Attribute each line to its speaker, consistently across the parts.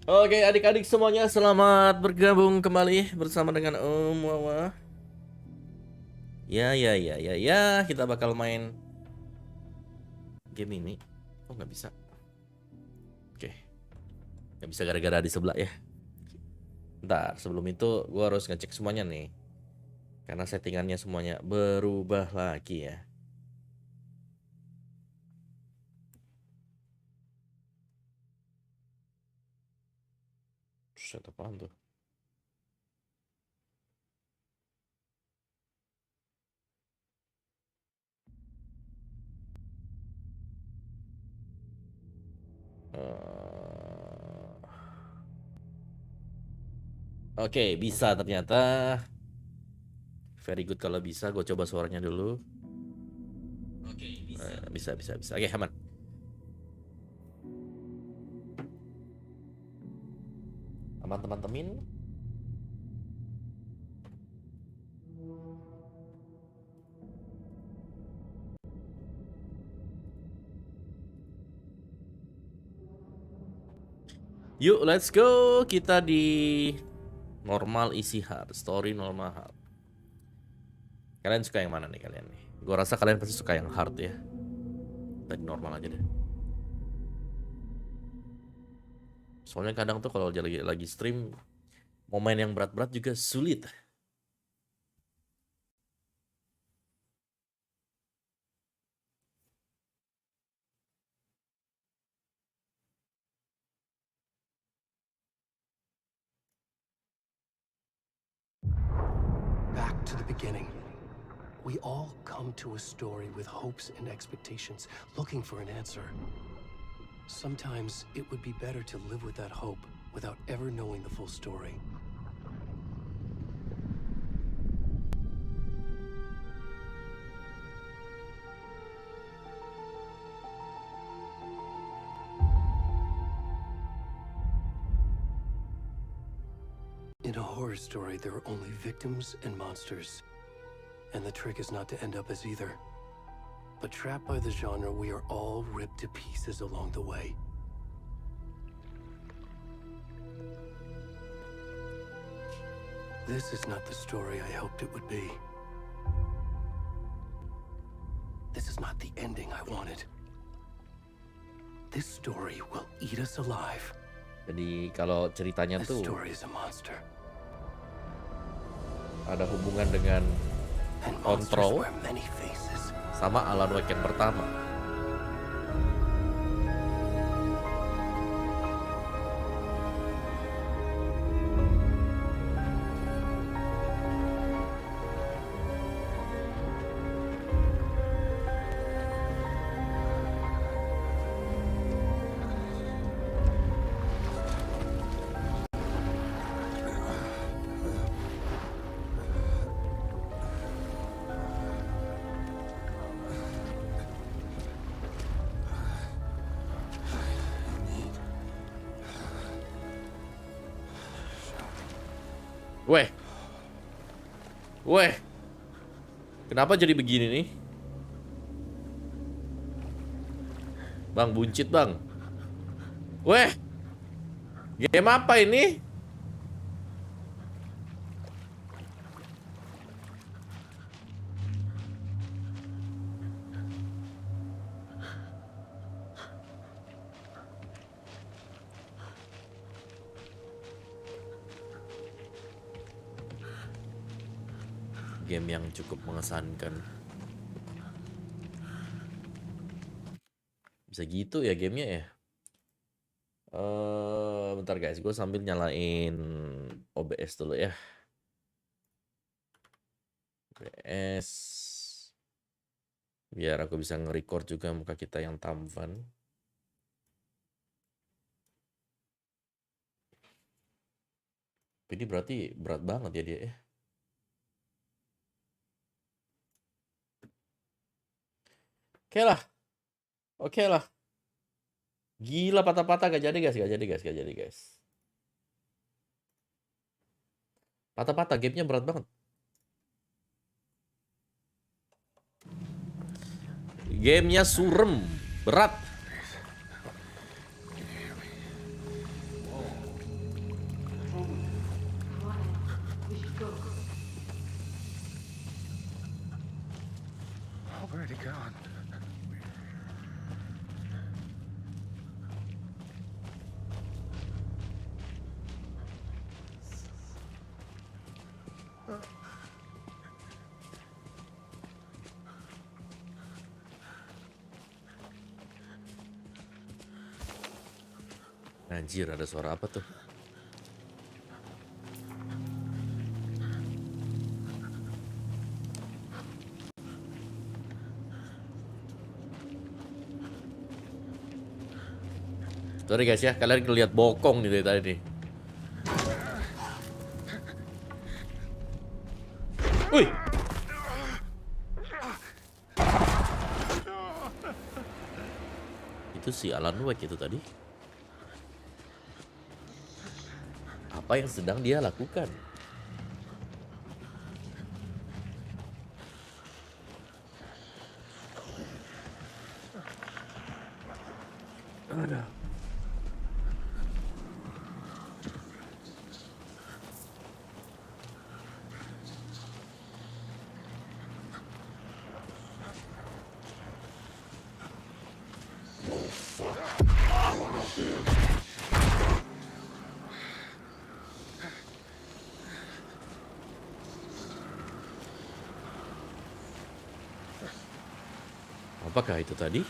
Speaker 1: Oke, adik-adik semuanya, selamat bergabung kembali bersama dengan Om Wawa. Ya, kita bakal main game ini. Oh, nggak bisa. Oke, nggak bisa gara-gara di sebelah ya. Ntar, sebelum itu gue harus ngecek semuanya nih. Karena settingannya semuanya berubah lagi ya. Set apaan tuh? Oke, bisa ternyata. Very good kalau bisa. Gue coba suaranya dulu. Oke, bisa. Oke, aman. Aman teman-teman. Yuk, let's go. Kita di normal isi hard, story normal hard. Kalian suka yang mana nih kalian nih? Gue rasa kalian pasti suka yang hard ya. Tadi normal aja deh. Soalnya kadang tuh kalau lagi stream mau main yang berat-berat juga sulit.
Speaker 2: Back to the beginning. We all come to a story with hopes and expectations, looking for an answer. Sometimes it would be better to live with that hope without ever knowing the full story. In a horror story, there are only victims and monsters. And the trick is not to end up as either. But trapped by the genre, we are all ripped to pieces along the way. This is not the story I hoped it would be. This is not the ending I wanted. This story will eat us alive.
Speaker 1: Jadi kalau ceritanya
Speaker 2: This
Speaker 1: tuh
Speaker 2: story is a monster.
Speaker 1: ada hubungan dengan
Speaker 2: And monsters
Speaker 1: Control
Speaker 2: wear many faces.
Speaker 1: sama Alan Wake yang pertama. Weh, kenapa jadi begini nih? Bang, buncit bang. Weh, game apa ini? Game yang cukup mengesankan. Bisa gitu ya gamenya ya. Bentar guys, gue sambil nyalain OBS dulu ya. OBS. Biar aku bisa nge-record juga muka kita yang tampan. Ini berarti berat banget ya dia ya. Oke lah. Gila patah-patah gak jadi guys. Patah-patah gamenya berat banget. Gamenya surem, berat. Anjir, ada suara apa tuh? Sorry guys ya, kalian ngeliat bokong nih dari tadi nih. Wih! Itu si Alan Wake itu tadi. Apa yang sedang dia lakukan? Ada. Apakah itu tadi?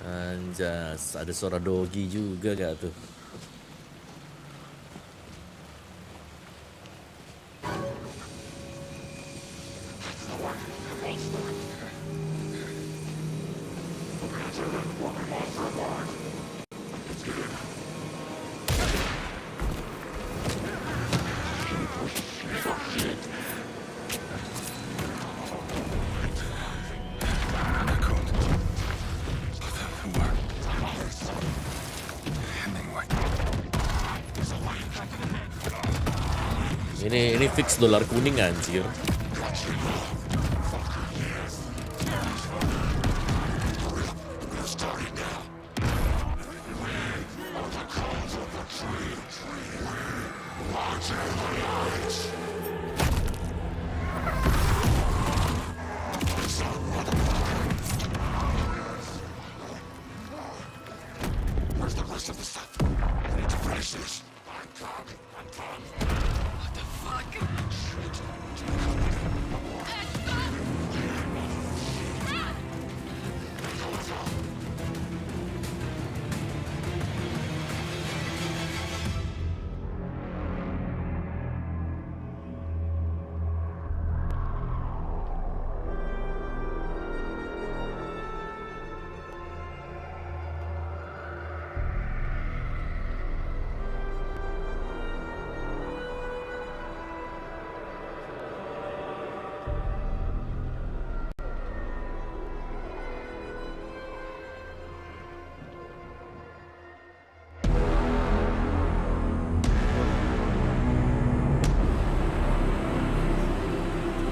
Speaker 1: Anjas, ada suara dogi juga gak tuh? Ini fix dolar kuning anjir.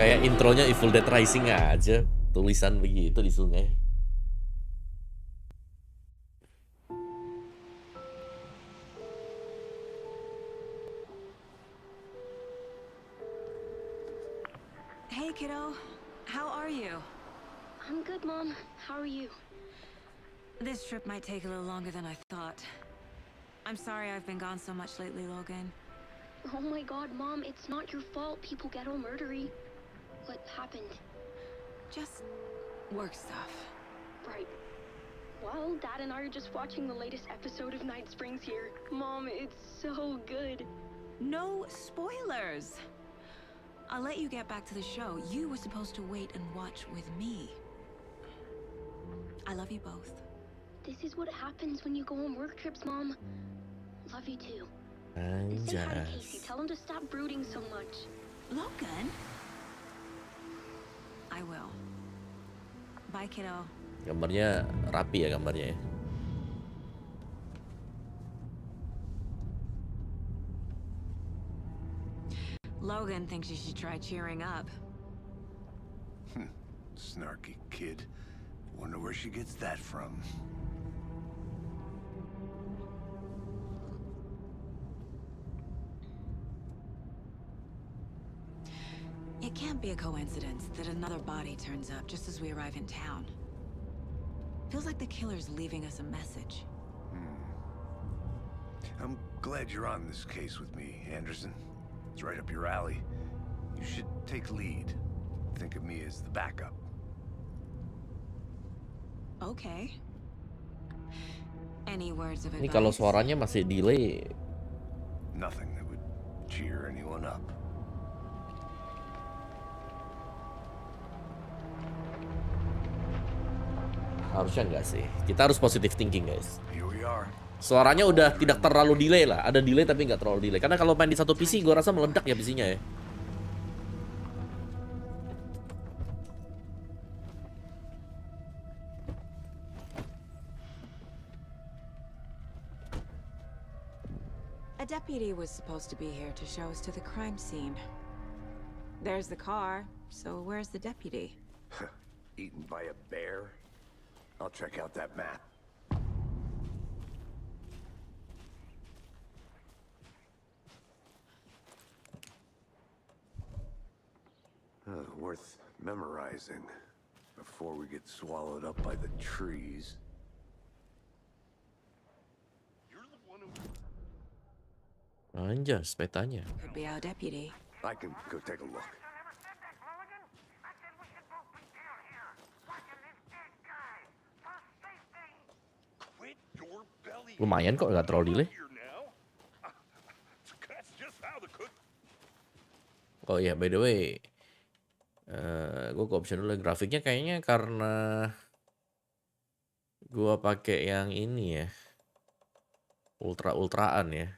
Speaker 1: Kayak intronya Evil Dead Rising aja, tulisan begitu di sungai.
Speaker 3: Hey kiddo, how are you?
Speaker 4: I'm good, Mom. How are you?
Speaker 3: This trip might take a little longer than I thought. I'm sorry I've been gone so much lately, Logan.
Speaker 4: Oh my god, Mom, it's not your fault people get all murdery. What happened?
Speaker 3: Just work stuff.
Speaker 4: Right. Well, Dad and I are just watching the latest episode of Night Springs here. Mom, it's so good.
Speaker 3: No spoilers! I'll let you get back to the show. You were supposed to wait and watch with me. I love you both.
Speaker 4: This is what happens when you go on work trips, Mom. Love you too. Say hi to Casey.
Speaker 1: Anjas.
Speaker 4: Tell him to stop brooding so much.
Speaker 3: Logan? I will. Bye, kiddo.
Speaker 1: Gambarnya rapi ya gambarnya ya.
Speaker 3: Logan thinks you should try cheering up.
Speaker 5: Snarky kid. Wonder where she gets that from.
Speaker 3: It can't be a coincidence that another body turns up just as we arrive in town. Feels like the killer's leaving us a message.
Speaker 5: I'm glad you're on this case with me, Anderson. It's right up your alley. You should take lead. Think of me as the backup.
Speaker 3: Okay. Any words of
Speaker 1: Ini kalau
Speaker 3: advice?
Speaker 1: suaranya masih delay,
Speaker 5: Nothing that would cheer anyone up.
Speaker 1: harusnya enggak sih. Kita harus positive thinking, guys.
Speaker 5: Here we are.
Speaker 1: Suaranya udah tidak terlalu delay lah. Ada delay tapi nggak terlalu delay. Karena kalau main di satu PC, gue rasa meledak ya PC-nya ya.
Speaker 3: A deputy was supposed to be here to show us to the crime scene. There's the car, so where's the deputy?
Speaker 5: Eaten by a bear? I'll check out that map. Worth memorizing before we get swallowed up by the trees.
Speaker 1: Anjas, petanya.
Speaker 3: Could be our deputy.
Speaker 5: I can go take a look.
Speaker 1: Lumayan kok, nggak terlalu delay. Oh iya, by the way, gue ke option dulu. Grafiknya kayaknya karena gue pakai yang ini ya, ultraan ya.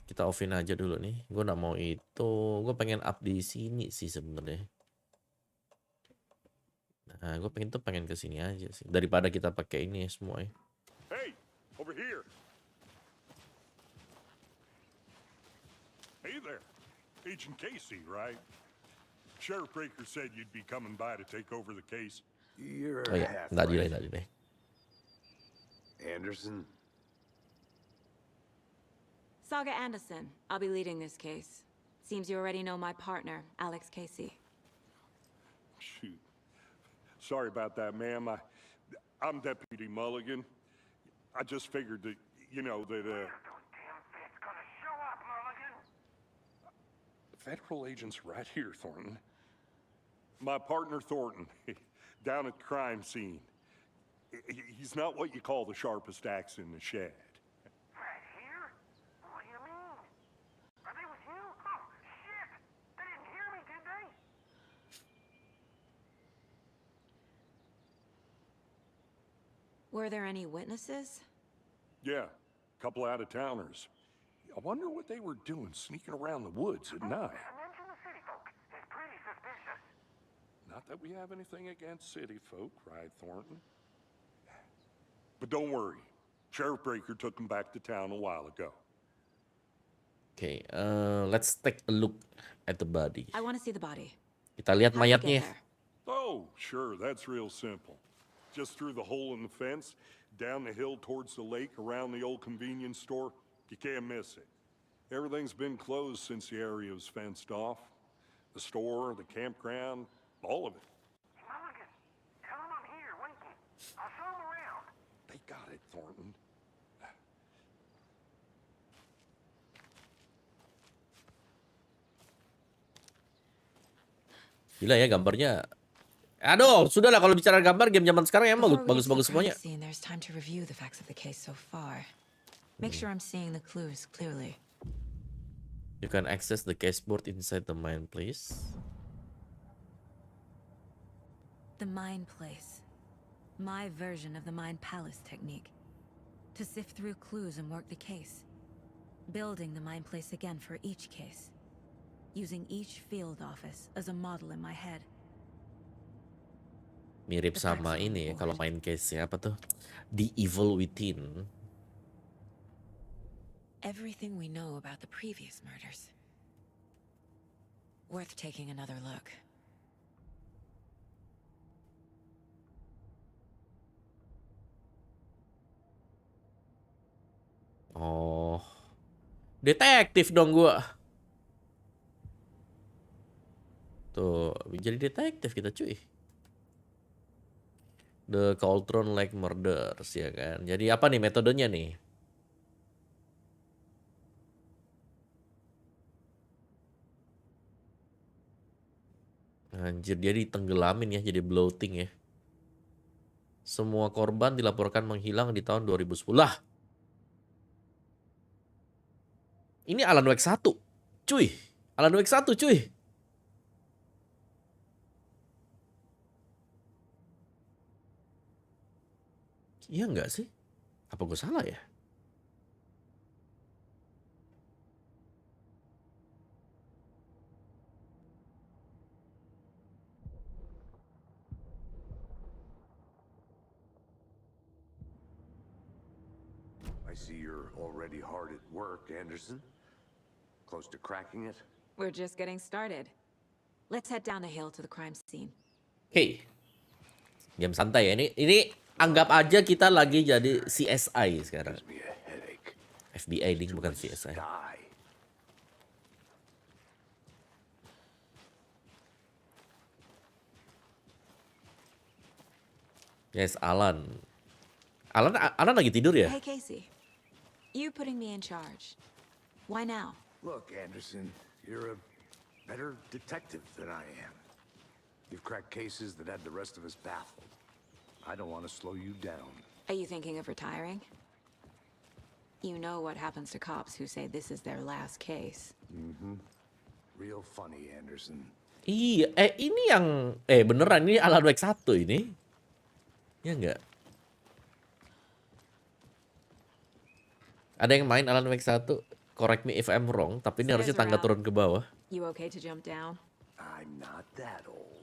Speaker 1: Kita offin aja dulu nih. Gue nggak mau itu. Gue pengen up di sini sih sebenarnya. Nah, gue pengen ke sini aja sih. Daripada kita pakai ini ya semua ya.
Speaker 6: Hey, over here. Hey there, Agent Casey, right? Sheriff Breaker said you'd be coming by to take over the case.
Speaker 5: You're
Speaker 1: Oh iya,
Speaker 5: half
Speaker 1: nggak delay,
Speaker 5: right.
Speaker 1: nggak delay.
Speaker 5: Anderson?
Speaker 3: Saga Anderson. I'll be leading this case. Seems you already know my partner, Alex Casey.
Speaker 6: Shoot. Sorry about that, ma'am. I'm Deputy Mulligan. I just figured that, you know, that, Federal agents right here, Thornton. My partner, Thornton, down at the crime scene. He's not what you call the sharpest axe in the shed.
Speaker 7: Right here? What do you mean? Are they with you? Oh, shit! They didn't hear me, did they?
Speaker 3: Were there any witnesses?
Speaker 6: Yeah, a couple out-of-towners. I wonder what they were doing sneaking around the woods at night.
Speaker 7: Mention the city folk. It's pretty suspicious.
Speaker 6: Not that we have anything against city folk, right, Thornton? But don't worry. Sheriff Breaker took them back to town a while ago.
Speaker 1: Oke, let's take a look at the body.
Speaker 3: I want to see the body.
Speaker 1: Kita lihat
Speaker 3: How'd you
Speaker 1: mayatnya.
Speaker 3: get there?
Speaker 6: Oh, sure, that's real simple. Just through the hole in the fence, down the hill towards the lake, around the old convenience store. You can't miss it. Everything's been closed since the area was fenced off. The store, the campground, all of it.
Speaker 7: Mulligan, tell them I'm here, waiting. I'll show them around.
Speaker 6: They got it, Thornton.
Speaker 1: Gila ya gambarnya. Aduh, sudahlah kalau bicara gambar game zaman sekarang emang
Speaker 3: Before we get to
Speaker 1: bagus-bagus
Speaker 3: the crime
Speaker 1: semuanya.
Speaker 3: scene, there's time to review the facts of the case so far. Make sure I'm seeing the clues clearly.
Speaker 1: You can access the cashboard inside the mine place.
Speaker 3: The Mind Place. My version of the Mind Palace technique. To sift through clues and work the case. Building the Mind Place again for each case. Using each field office as a model in my head.
Speaker 1: Mirip sama ini ya kalau main case ya, apa tuh? The Evil Within.
Speaker 3: Everything we know about the previous murders. Worth taking another look.
Speaker 1: Oh. Detektif dong gua. Tuh, jadi detektif kita cuy. The Cauldron Lake Murders ya kan. Jadi apa nih metodenya nih? Anjir, dia ditenggelamin ya, jadi bloating ya. Semua korban dilaporkan menghilang di tahun 2010. Lah, ini Alan Wake 1. Cuy, Alan Wake 1 cuy. Iya nggak sih? Apa gue salah ya?
Speaker 5: I see you're already hard at work, Anderson. Close to cracking it?
Speaker 3: We're just getting started. Let's head down the hill to the crime scene.
Speaker 1: Oke, game santai ya. Ini anggap aja kita lagi jadi CSI sekarang.
Speaker 5: Gives me a headache.
Speaker 1: FBI ini bukan
Speaker 5: To a
Speaker 1: CSI.
Speaker 5: sky.
Speaker 1: Yes, Alan. Alan lagi tidur ya?
Speaker 3: Hey, Casey. You putting me in charge. Why now?
Speaker 5: Look, Anderson, you're a better detective than I am. You've cracked cases that had the rest of us baffled. I don't want to slow you down.
Speaker 3: Are you thinking of retiring? You know what happens to cops who say this is their last case.
Speaker 5: Real funny, Anderson.
Speaker 1: Iya, ini yang beneran ini Alan Wake 1 ini. Ya enggak? Ada yang main Alan Wake 1? Correct me if I'm wrong, tapi ini harusnya tangga turun ke bawah.
Speaker 3: You okay to jump down?
Speaker 5: I'm not that old.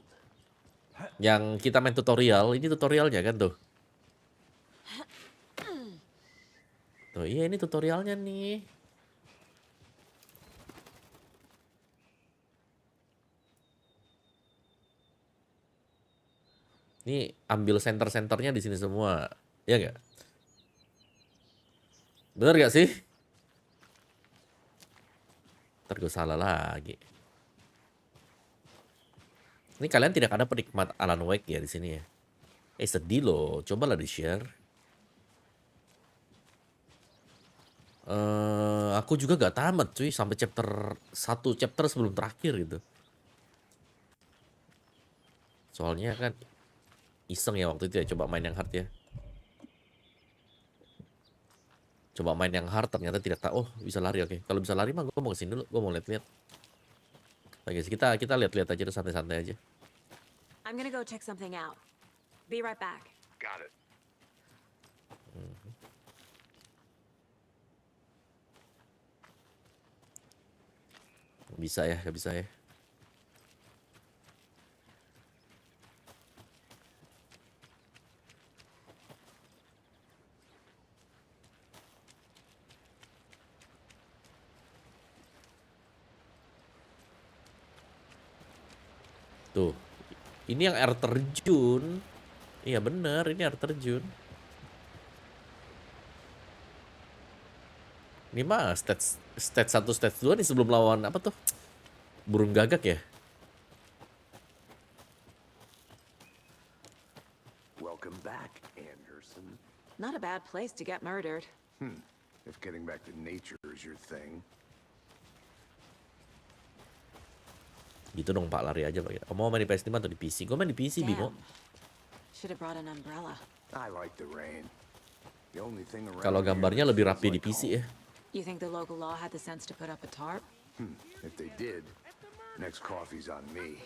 Speaker 1: Yang kita main tutorial, ini tutorialnya kan tuh. Tuh, iya ini tutorialnya nih. Ini ambil center-centernya di sini semua. Ya enggak? Bener gak sih? Ntar gue salah lagi. Ini kalian tidak ada penikmat Alan Wake ya di sini ya? Sedih loh. Cobalah di-share. Aku juga gak tamat cuy. Sampai satu chapter sebelum terakhir gitu. Soalnya kan iseng ya waktu itu ya. Coba main yang hard ya. Coba main yang hard ternyata tidak tahu. Oh bisa lari, oke. Kalau bisa lari mah gue mau kesini dulu. Gue mau lihat-lihat. Nah guys, kita lihat-lihat aja, santai-santai aja.
Speaker 3: I'm gonna go check something out. Be right back.
Speaker 5: Got it.
Speaker 1: Bisa ya, gak bisa ya. Tuh, ini yang air terjun. Iya bener, ini air terjun. Ini mah stage 1, stage 2 nih sebelum lawan apa tuh? Burung gagak ya?
Speaker 5: Welcome back, Anderson.
Speaker 3: Not a bad place to get murdered.
Speaker 5: If getting back to nature is your thing.
Speaker 1: Gitu dong Pak, lari aja Pak. Mau main di PS5 atau di PC? Gue main di PC, Bimo.
Speaker 3: Should have brought an umbrella.
Speaker 5: I like the rain. The only thing around
Speaker 1: Kalau gambarnya
Speaker 5: here
Speaker 1: lebih
Speaker 5: feels
Speaker 1: rapi di
Speaker 5: like
Speaker 1: PC
Speaker 5: home.
Speaker 1: ya.
Speaker 3: You think the local law had the sense to put up a tarp?
Speaker 5: If they did, next coffee's on me.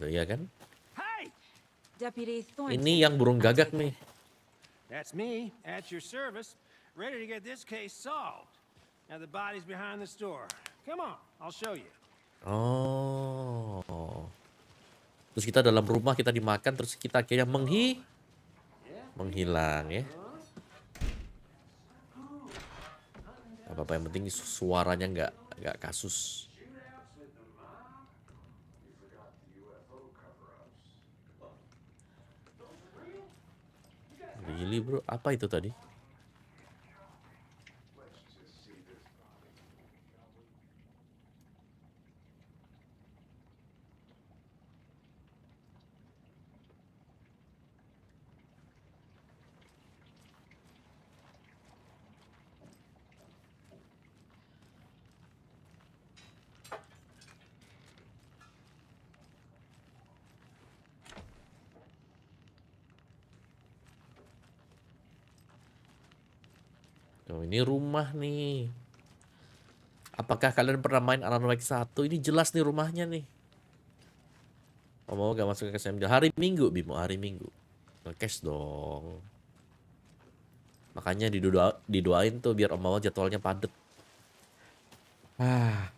Speaker 1: Tuh, iya kan?
Speaker 8: Hey!
Speaker 3: Deputy Thornton.
Speaker 1: Ini yang burung
Speaker 3: I
Speaker 1: gagak
Speaker 3: take
Speaker 1: nih.
Speaker 3: it.
Speaker 8: That's me, at your service, ready to get this case solved. Now the body's behind the store. Come on, I'll show you.
Speaker 1: Oh. Terus kita dalam rumah kita dimakan, terus kita akhirnya menghilang ya. Gak apa-apa, yang penting suaranya nggak kasus. Really bro, apa itu tadi? Oh, ini rumah nih. Apakah kalian pernah main Alan Wake 1? Ini jelas nih rumahnya nih. Oh, mau gak masuk ke SMJ? Hari Minggu, Bimo, hari Minggu. Nge-cash dong. Makanya didoain tuh biar Om Mawar jadwalnya padet. Ah.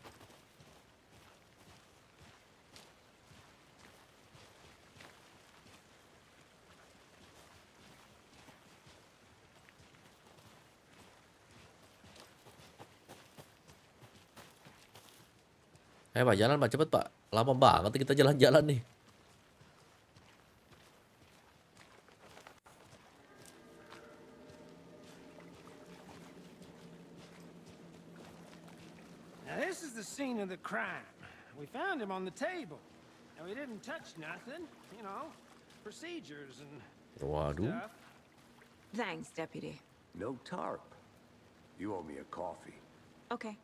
Speaker 1: Pak, jalan Pak, cepet Pak. Lama banget kita jalan-jalan nih.
Speaker 8: Now, this is the scene of the crime. We found him on the table. And we didn't touch nothing, you know, procedures and
Speaker 1: Waduh.
Speaker 8: stuff.
Speaker 3: Thanks, Deputy.
Speaker 5: No tarp. You owe me a coffee.
Speaker 3: Okay,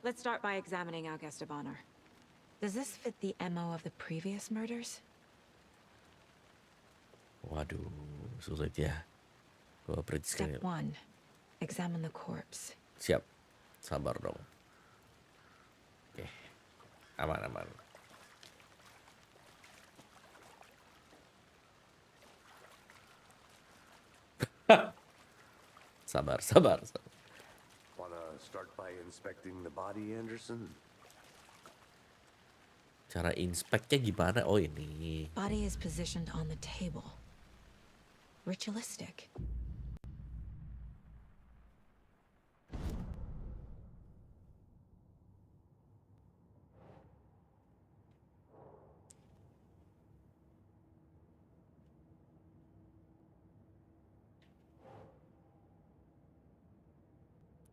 Speaker 3: let's start by examining our guest of honor. Does this fit the MO of the previous murders?
Speaker 1: Waduh, sulit ya. Gua prediksi.
Speaker 3: Step 1. Examine the corpse.
Speaker 1: Siap. Sabar dong. Oke. Aman. Sabar.
Speaker 5: Wanna start by inspecting the body, Anderson?
Speaker 1: Cara inspeknya gimana? Oh, ini.
Speaker 3: Body is positioned on the table. Ritualistic.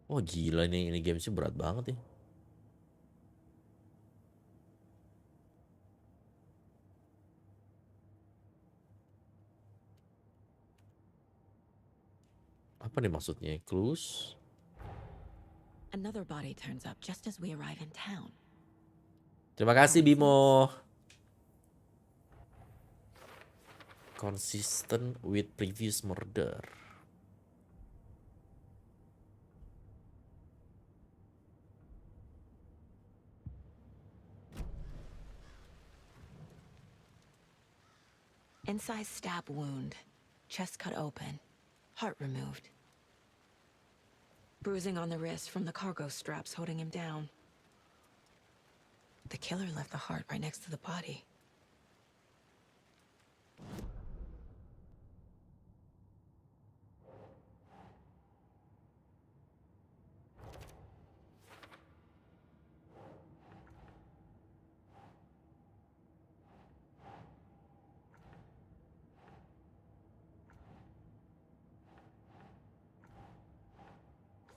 Speaker 1: Oh, gila ini gamesnya berat banget ya. Apa nih maksudnya? Clues?
Speaker 3: Another body turns up just as we arrive in town.
Speaker 1: Terima kasih Bimo. Consistent with previous murder.
Speaker 3: Incised stab wound. Chest cut open. Heart removed. Bruising on the wrist from the cargo straps holding him down. The killer left the heart right next to the body.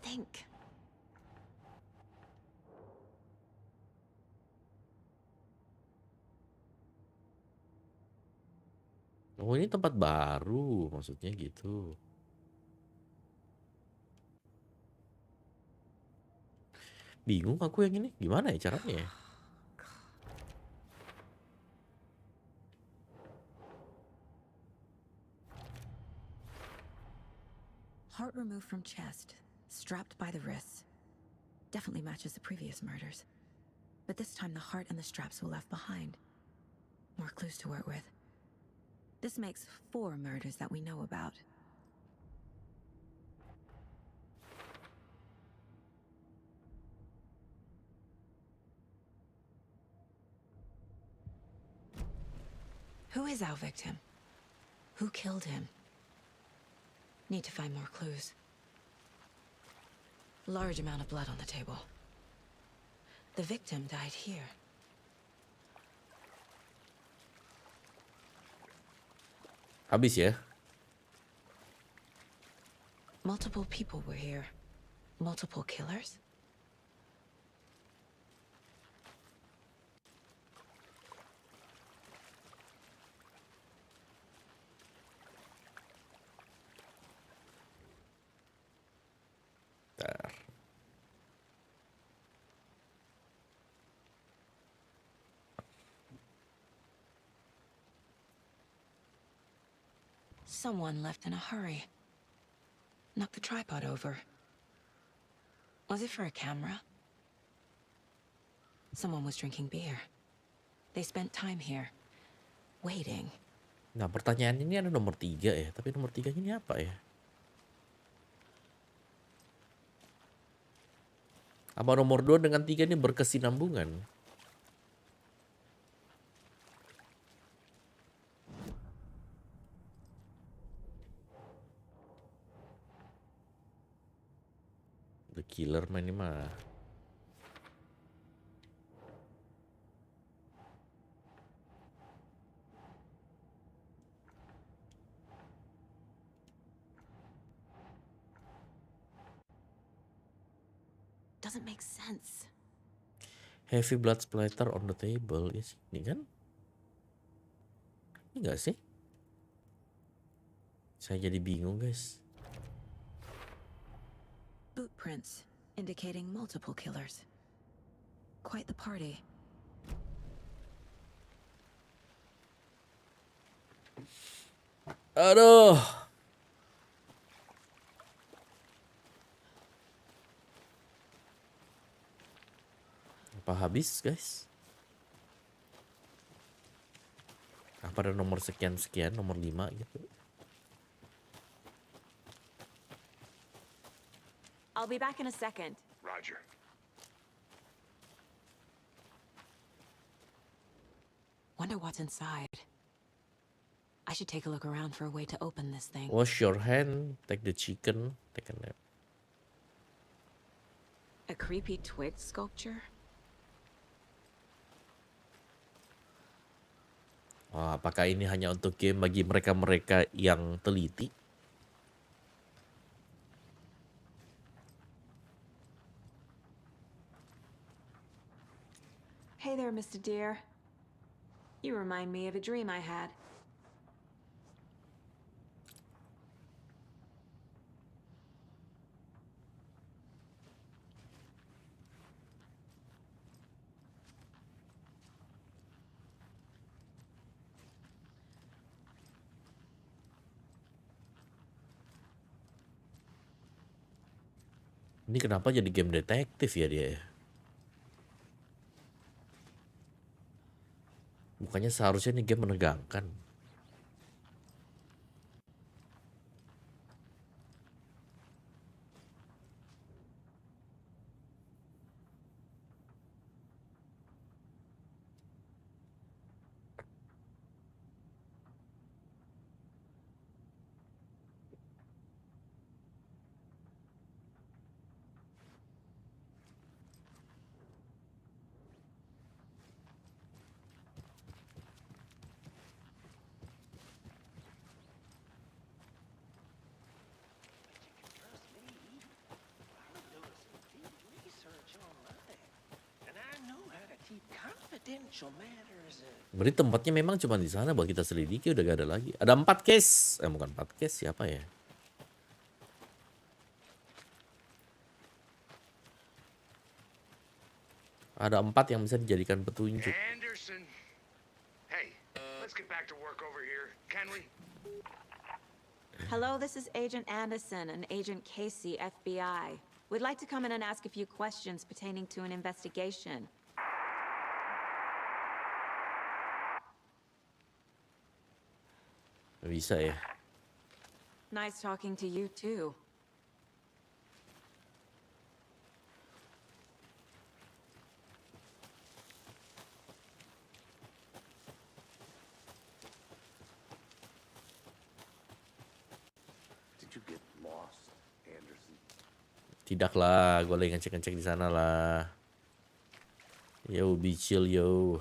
Speaker 3: Think.
Speaker 1: Oh, ini tempat baru, maksudnya gitu. Bingung aku yang ini, gimana ya caranya ya?
Speaker 3: Heart removed from chest, strapped by the wrists. Definitely matches the previous murders. But this time the heart and the straps were left behind. More clues to work with. This makes 4 murders that we know about. Who is our victim? Who killed him? Need to find more clues. Large amount of blood on the table. The victim died here.
Speaker 1: Habis ya?
Speaker 3: Multiple people were here. Multiple killers?
Speaker 1: Bentar.
Speaker 3: Someone left in a hurry. Knocked the tripod over. Was it for a camera? Someone was drinking beer. They spent time here, waiting.
Speaker 1: Nah, pertanyaan ini ada nomor 3 ya, tapi nomor 3 ini apa ya? Apa nomor 2 dengan 3 ini berkesinambungan? The Killer mah ini mah.
Speaker 3: Doesn't make sense.
Speaker 1: Heavy blood splatter on the table. Ya sini kan? Ini enggak sih? Saya jadi bingung, guys.
Speaker 3: Boot prints indicating multiple killers. Quite the party.
Speaker 1: Aduh. Apa habis, guys? Apa ada nomor sekian-sekian, nomor 5 gitu?
Speaker 3: I'll be back in a second.
Speaker 5: Roger.
Speaker 3: Wonder what's inside. I should take a look around for a way to open this thing.
Speaker 1: Wash your hand, take the chicken, take a nap.
Speaker 3: A creepy twig sculpture?
Speaker 1: Wah, apakah ini hanya untuk game bagi mereka-mereka yang teliti?
Speaker 3: Hey there, Mr. Deer. You remind me of a dream I had.
Speaker 1: Ini kenapa jadi game detektif ya dia? Bukannya seharusnya ini game menegangkan. Berarti tempatnya memang cuma di sana buat kita selidiki, udah gak ada lagi. Ada 4 case, bukan 4 case, siapa ya? Ada 4 yang bisa dijadikan petunjuk.
Speaker 5: Anderson. Hey, let's get back to work over here, can we?
Speaker 3: Hello, this is Agent Anderson and Agent Casey, FBI. We'd like to come in and ask a few questions pertaining to an investigation.
Speaker 1: Bisa ya.
Speaker 3: Nice talking to you too.
Speaker 5: Did you get lost, Anderson?
Speaker 1: Tidaklah, gue lagi ngecek-ngecek di sana lah. Yo, be chill yo.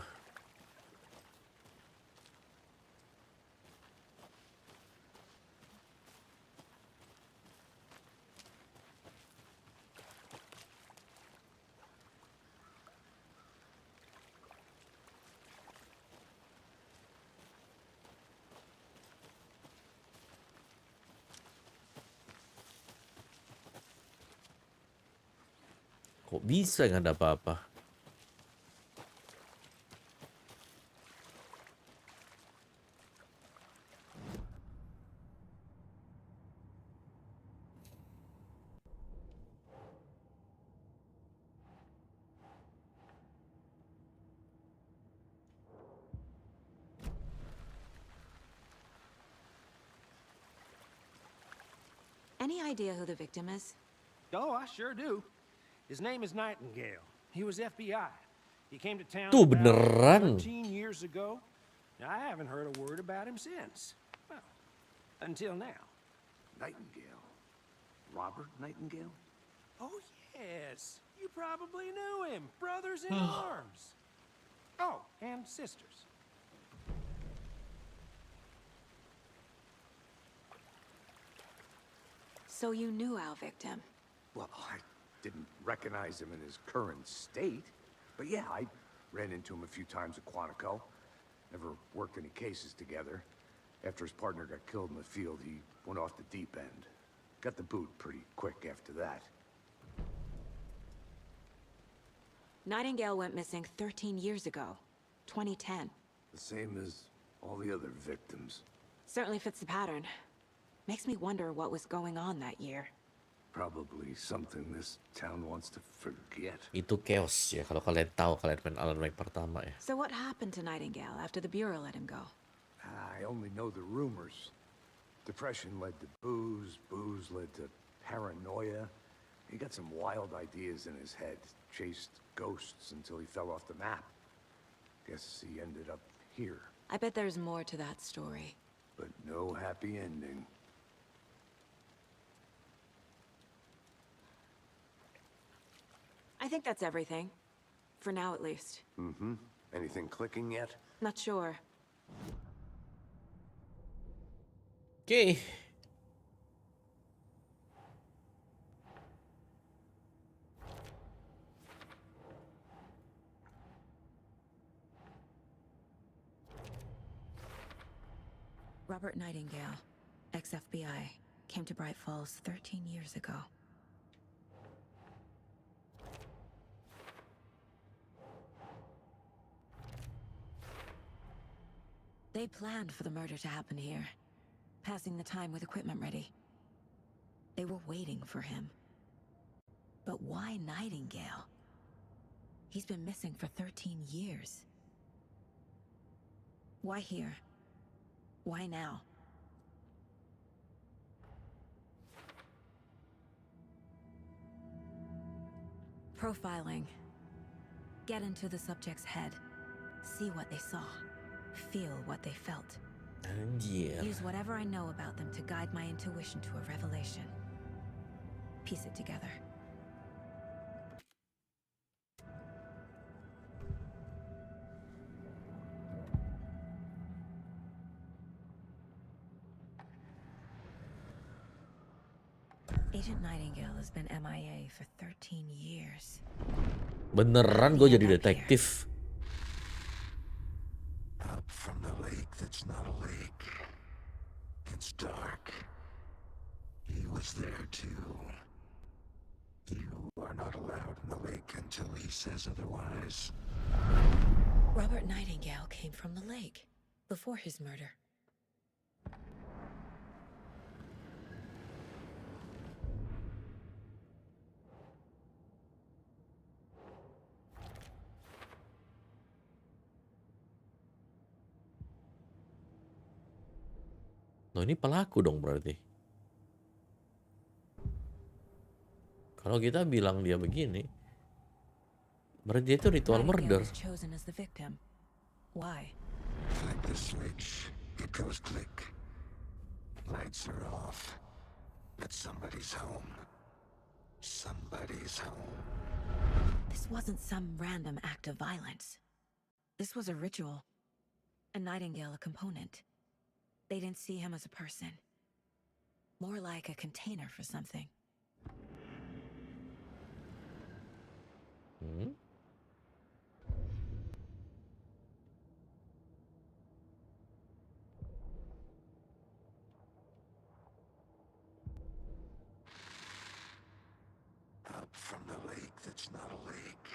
Speaker 1: Kok bisa nggak ada apa-apa?
Speaker 3: Any idea who the victim is?
Speaker 8: Oh, I sure do. His name is Nightingale. He was FBI. He came to town
Speaker 1: Tuh,
Speaker 8: about
Speaker 1: beneran.
Speaker 8: 13 years ago. I haven't heard a word about him since. Well, until now.
Speaker 5: Nightingale? Robert Nightingale?
Speaker 8: Oh, yes. You probably knew him. Brothers in arms. Oh, and sisters.
Speaker 3: So you knew our victim.
Speaker 5: Well, I didn't recognize him in his current state. But yeah, I ran into him a few times at Quantico. Never worked any cases together. After his partner got killed in the field, he went off the deep end. Got the boot pretty quick after that.
Speaker 3: Nightingale went missing 13 years ago. 2010.
Speaker 5: The same as all the other victims.
Speaker 3: Certainly fits the pattern. Makes me wonder what was going on that year.
Speaker 5: Probably something this town wants to forget.
Speaker 1: Itu chaos ya kalau kalian tahu, kalian main Alan Wake pertama ya.
Speaker 3: So what happened to Nightingale after the Bureau let him go?
Speaker 5: I only know the rumors. Depression led to booze, booze led to paranoia. He got some wild ideas in his head, chased ghosts until he fell off the map. Guess he ended up here,
Speaker 3: I bet there's more to that story.
Speaker 5: but no happy ending.
Speaker 3: I think that's everything. For now, at least.
Speaker 5: Mm-hmm. Anything clicking yet?
Speaker 3: Not sure.
Speaker 1: Oke.
Speaker 3: Robert Nightingale, ex-FBI, came to Bright Falls 13 years ago. They planned for the murder to happen here, passing the time with equipment ready. They were waiting for him. But why Nightingale? He's been missing for 13 years. Why here? Why now? Profiling. Get into the subject's head. See what they saw. Feel what they felt.
Speaker 1: Anjir.
Speaker 3: Use whatever I know about them to guide my intuition to a revelation. Piece it together. Agent Nightingale has been MIA for 13 years.
Speaker 1: Beneran gue jadi detektif.
Speaker 9: Up from the lake that's not a lake. It's dark. He was there too. You are not allowed in the lake until he says otherwise.
Speaker 3: Robert Nightingale came from the lake before his murder.
Speaker 1: Nah ini pelaku dong berarti. Kalau kita bilang dia begini, berarti dia itu ritual
Speaker 3: Nightingale
Speaker 1: murder.
Speaker 3: was chosen as the victim. Why?
Speaker 9: Flick the switch. It goes click. Lights are off. But somebody's home. Somebody's home.
Speaker 3: This wasn't some random act of violence. This was a ritual. A Nightingale a component. They didn't see him as a person. More like a container for something.
Speaker 1: Hmm?
Speaker 9: Up from the lake that's not a lake.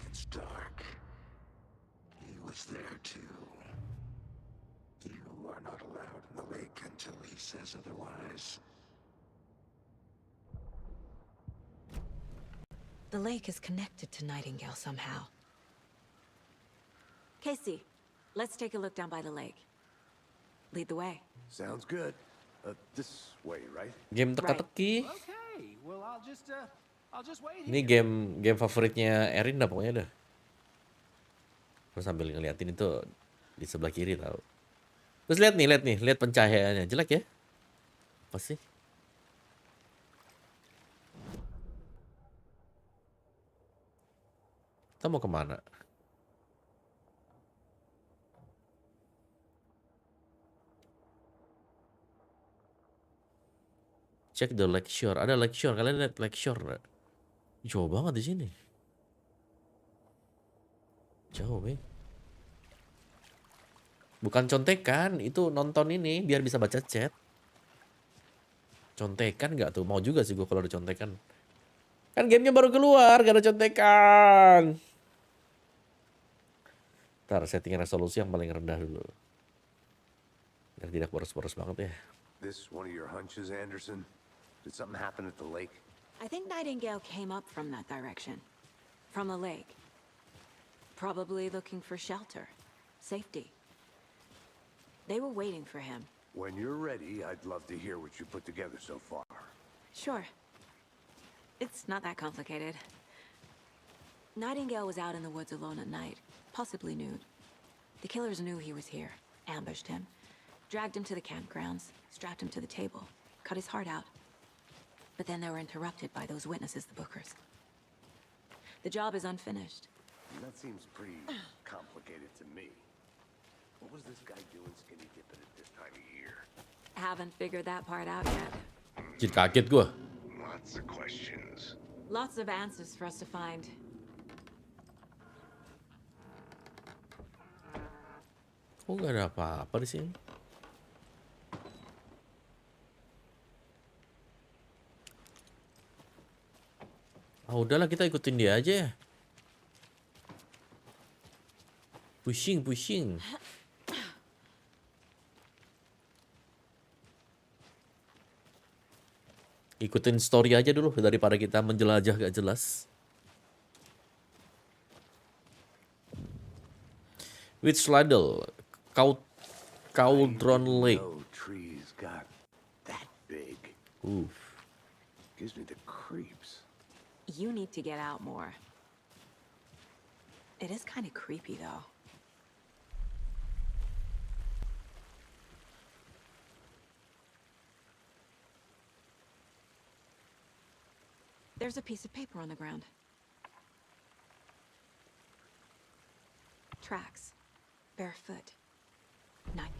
Speaker 9: It's dark. He was there too. You are not allowed in the lake until he says otherwise.
Speaker 3: The lake is connected to Nightingale somehow. Casey, let's take a look down by the lake. Lead the way.
Speaker 5: Sounds good. This way, right?
Speaker 1: Game teka-teki.
Speaker 8: Okay, well, I'll just wait
Speaker 1: Ini
Speaker 8: here.
Speaker 1: game favoritnya Erin dah pokoknya dah. Terus sambil ngeliatin itu di sebelah kiri tahu. Terus lihat pencahayaannya jelek ya? Apa sih? Kita mau kemana? Check the lake shore. Ada lake shore. Kalian lihat lake shore nggak? Jauh banget di sini. Jauh, Bukan contekan, itu nonton ini biar bisa baca chat. Contekan nggak tuh? Mau juga sih gue kalau ada contekan. Kan gamenya baru keluar, gak ada contekan. Ntar setting resolusi yang paling rendah dulu. Biar tidak boros-boros banget ya.
Speaker 5: This one of your hunches, Anderson? Did something happen at the lake?
Speaker 3: I think Nightingale came up from that direction. From the lake. Probably looking for shelter. Safety. They were waiting for him.
Speaker 5: When you're ready, I'd love to hear what you put together so far.
Speaker 3: Sure. It's not that complicated. Nightingale was out in the woods alone at night, possibly nude. The killers knew he was here, ambushed him, dragged him to the campgrounds, strapped him to the table, cut his heart out. But then they were interrupted by those witnesses, the Bookers. The job is unfinished.
Speaker 5: That seems pretty complicated to me. What was this guy doing skinny dipping at this time of year?
Speaker 3: Haven't figured that part out yet.
Speaker 1: Jadi kaget gue.
Speaker 9: Lots of questions.
Speaker 3: Lots of answers for us to find.
Speaker 1: Kok gak ada apa-apa di sini? Ah udahlah kita ikutin dia aja ya. Pushing. Ikutin story aja dulu daripada kita menjelajah gak jelas. Which ladle? Cauldron Lake.
Speaker 5: No trees got that big.
Speaker 1: Oof.
Speaker 5: Gives me the creeps.
Speaker 3: You need to get out more. It is kind of creepy, though. There's a piece of paper on the ground. Tracks. Barefoot. Night.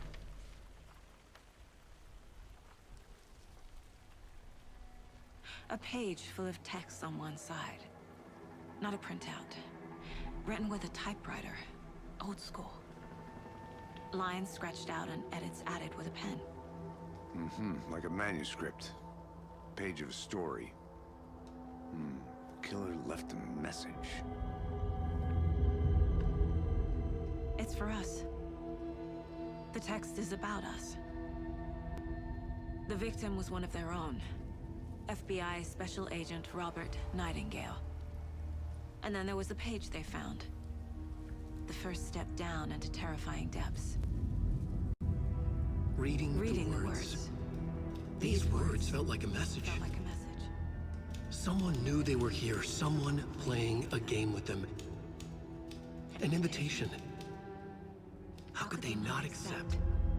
Speaker 3: A page full of text on one side. Not a printout. Written with a typewriter. Old school. Lines scratched out and edits added with a pen.
Speaker 5: Like a manuscript. Page of a story. Killer left a message.
Speaker 3: It's for us. The text is about us. The victim was one of their own. FBI Special Agent Robert Nightingale. And then there was the page they found. The first step down into terrifying depths.
Speaker 2: Reading
Speaker 3: the
Speaker 2: words. These words felt like a message.
Speaker 3: Felt like a message.
Speaker 2: Someone knew they were here. Someone playing a game with them. An invitation. How could they not accept?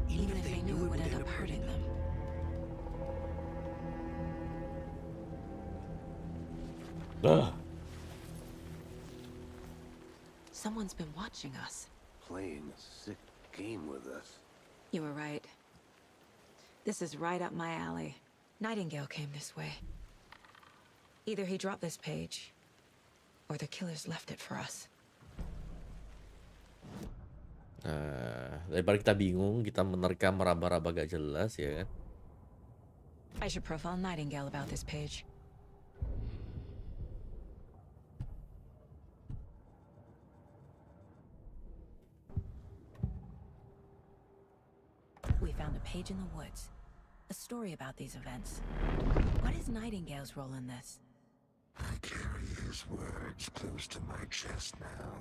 Speaker 3: Even if they knew it would end up hurting them. Someone's been watching us.
Speaker 5: Playing a sick game with us.
Speaker 3: You were right. This is right up my alley. Nightingale came this way. Either he dropped this page, or the killers left it for us.
Speaker 1: Daripada kita bingung, kita menerka meraba-raba gak jelas ya kan.
Speaker 3: I should profile Nightingale about this page. We found a page in the woods. A story about these events. What is Nightingale's role in this?
Speaker 9: I carry his words close to my chest now.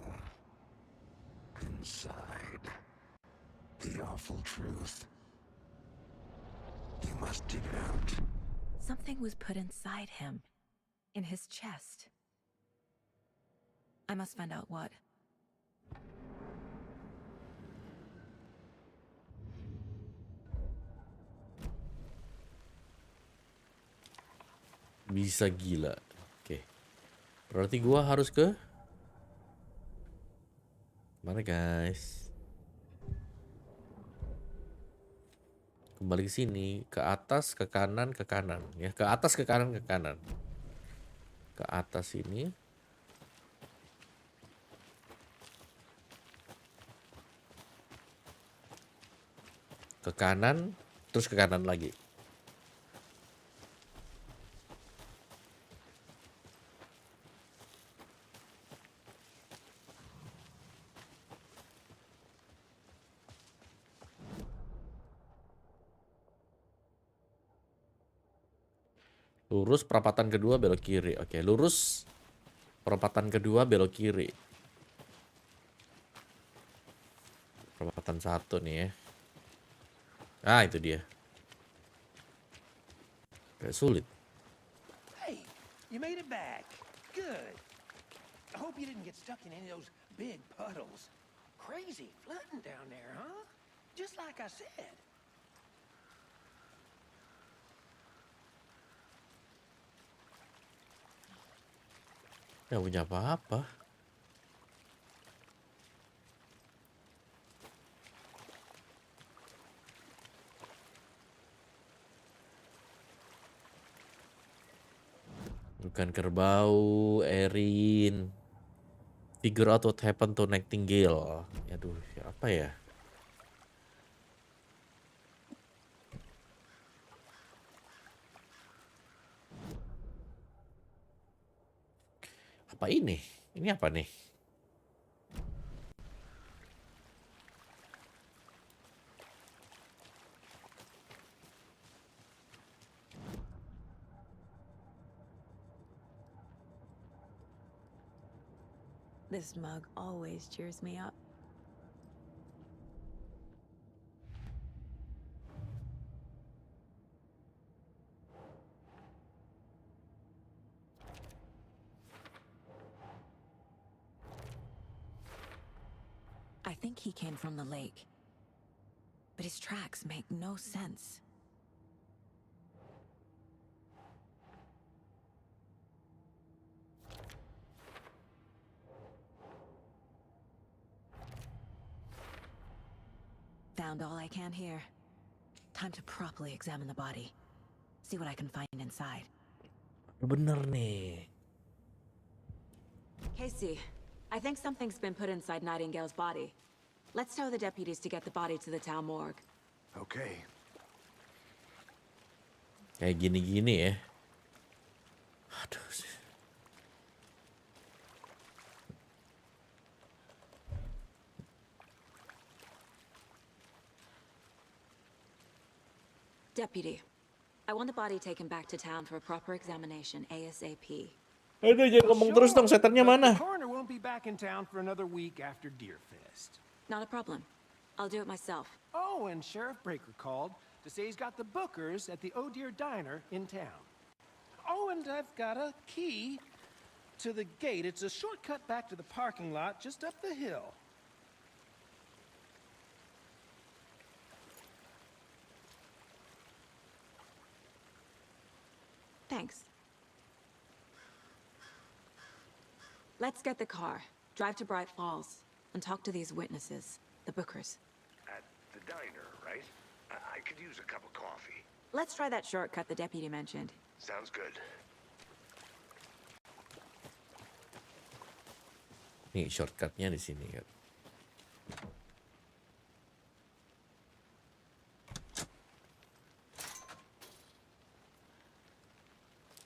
Speaker 9: Inside, the awful truth. You must dig it out.
Speaker 3: Something was put inside him. In his chest. I must find out what.
Speaker 1: Bisa gila. Oke. Berarti gua harus ke mana, guys? Kembali ke sini, ke atas, ke kanan, ya. Ke atas, ke kanan, ke kanan. Ke atas ini. Ke kanan, terus ke kanan lagi. Lurus perapatan kedua belok kiri. Oke, lurus perapatan kedua belok kiri. Perapatan satu nih ya. Ah, itu dia. Kayak sulit.
Speaker 8: Hey, you made it back. Good. I hope you didn't get stuck in any of those big puddles. Crazy flooding down there, huh? Just like I said.
Speaker 1: Gak punya apa-apa. Bukan kerbau, Erin. Figure out what happened to Nightingale. Aduh, apa ya? Apa ini? Ini apa nih?
Speaker 3: This mug always cheers me up. I think he came from the lake. But his tracks make no sense. Found all I can here. Time to properly examine the body. See what I can find inside.
Speaker 1: Bener nih.
Speaker 3: Casey, I think something's been put inside Nightingale's body. Let's tell the deputies to get the body to the town morgue.
Speaker 5: Okay.
Speaker 1: Kayak gini-gini ya. Aduh sih.
Speaker 3: Deputy, I want the body taken back to town for a proper examination ASAP.
Speaker 1: Aduh, jangan ngomong terus dong, setannya mana?
Speaker 8: The coroner won't be back in town for another week after Deerfest.
Speaker 3: Not a problem. I'll do it myself.
Speaker 8: Oh, and Sheriff Breaker called to say he's got the bookers at the Oh Dear Diner in town. Oh, and I've got a key to the gate. It's a shortcut back to the parking lot just up the hill.
Speaker 3: Thanks. Let's get the car, drive to Bright Falls, and talk to these witnesses, the bookers.
Speaker 5: At the diner, right? I could use a cup of coffee.
Speaker 3: Let's try that shortcut the deputy mentioned.
Speaker 5: Sounds good.
Speaker 1: Nih shortcutnya di sini kan.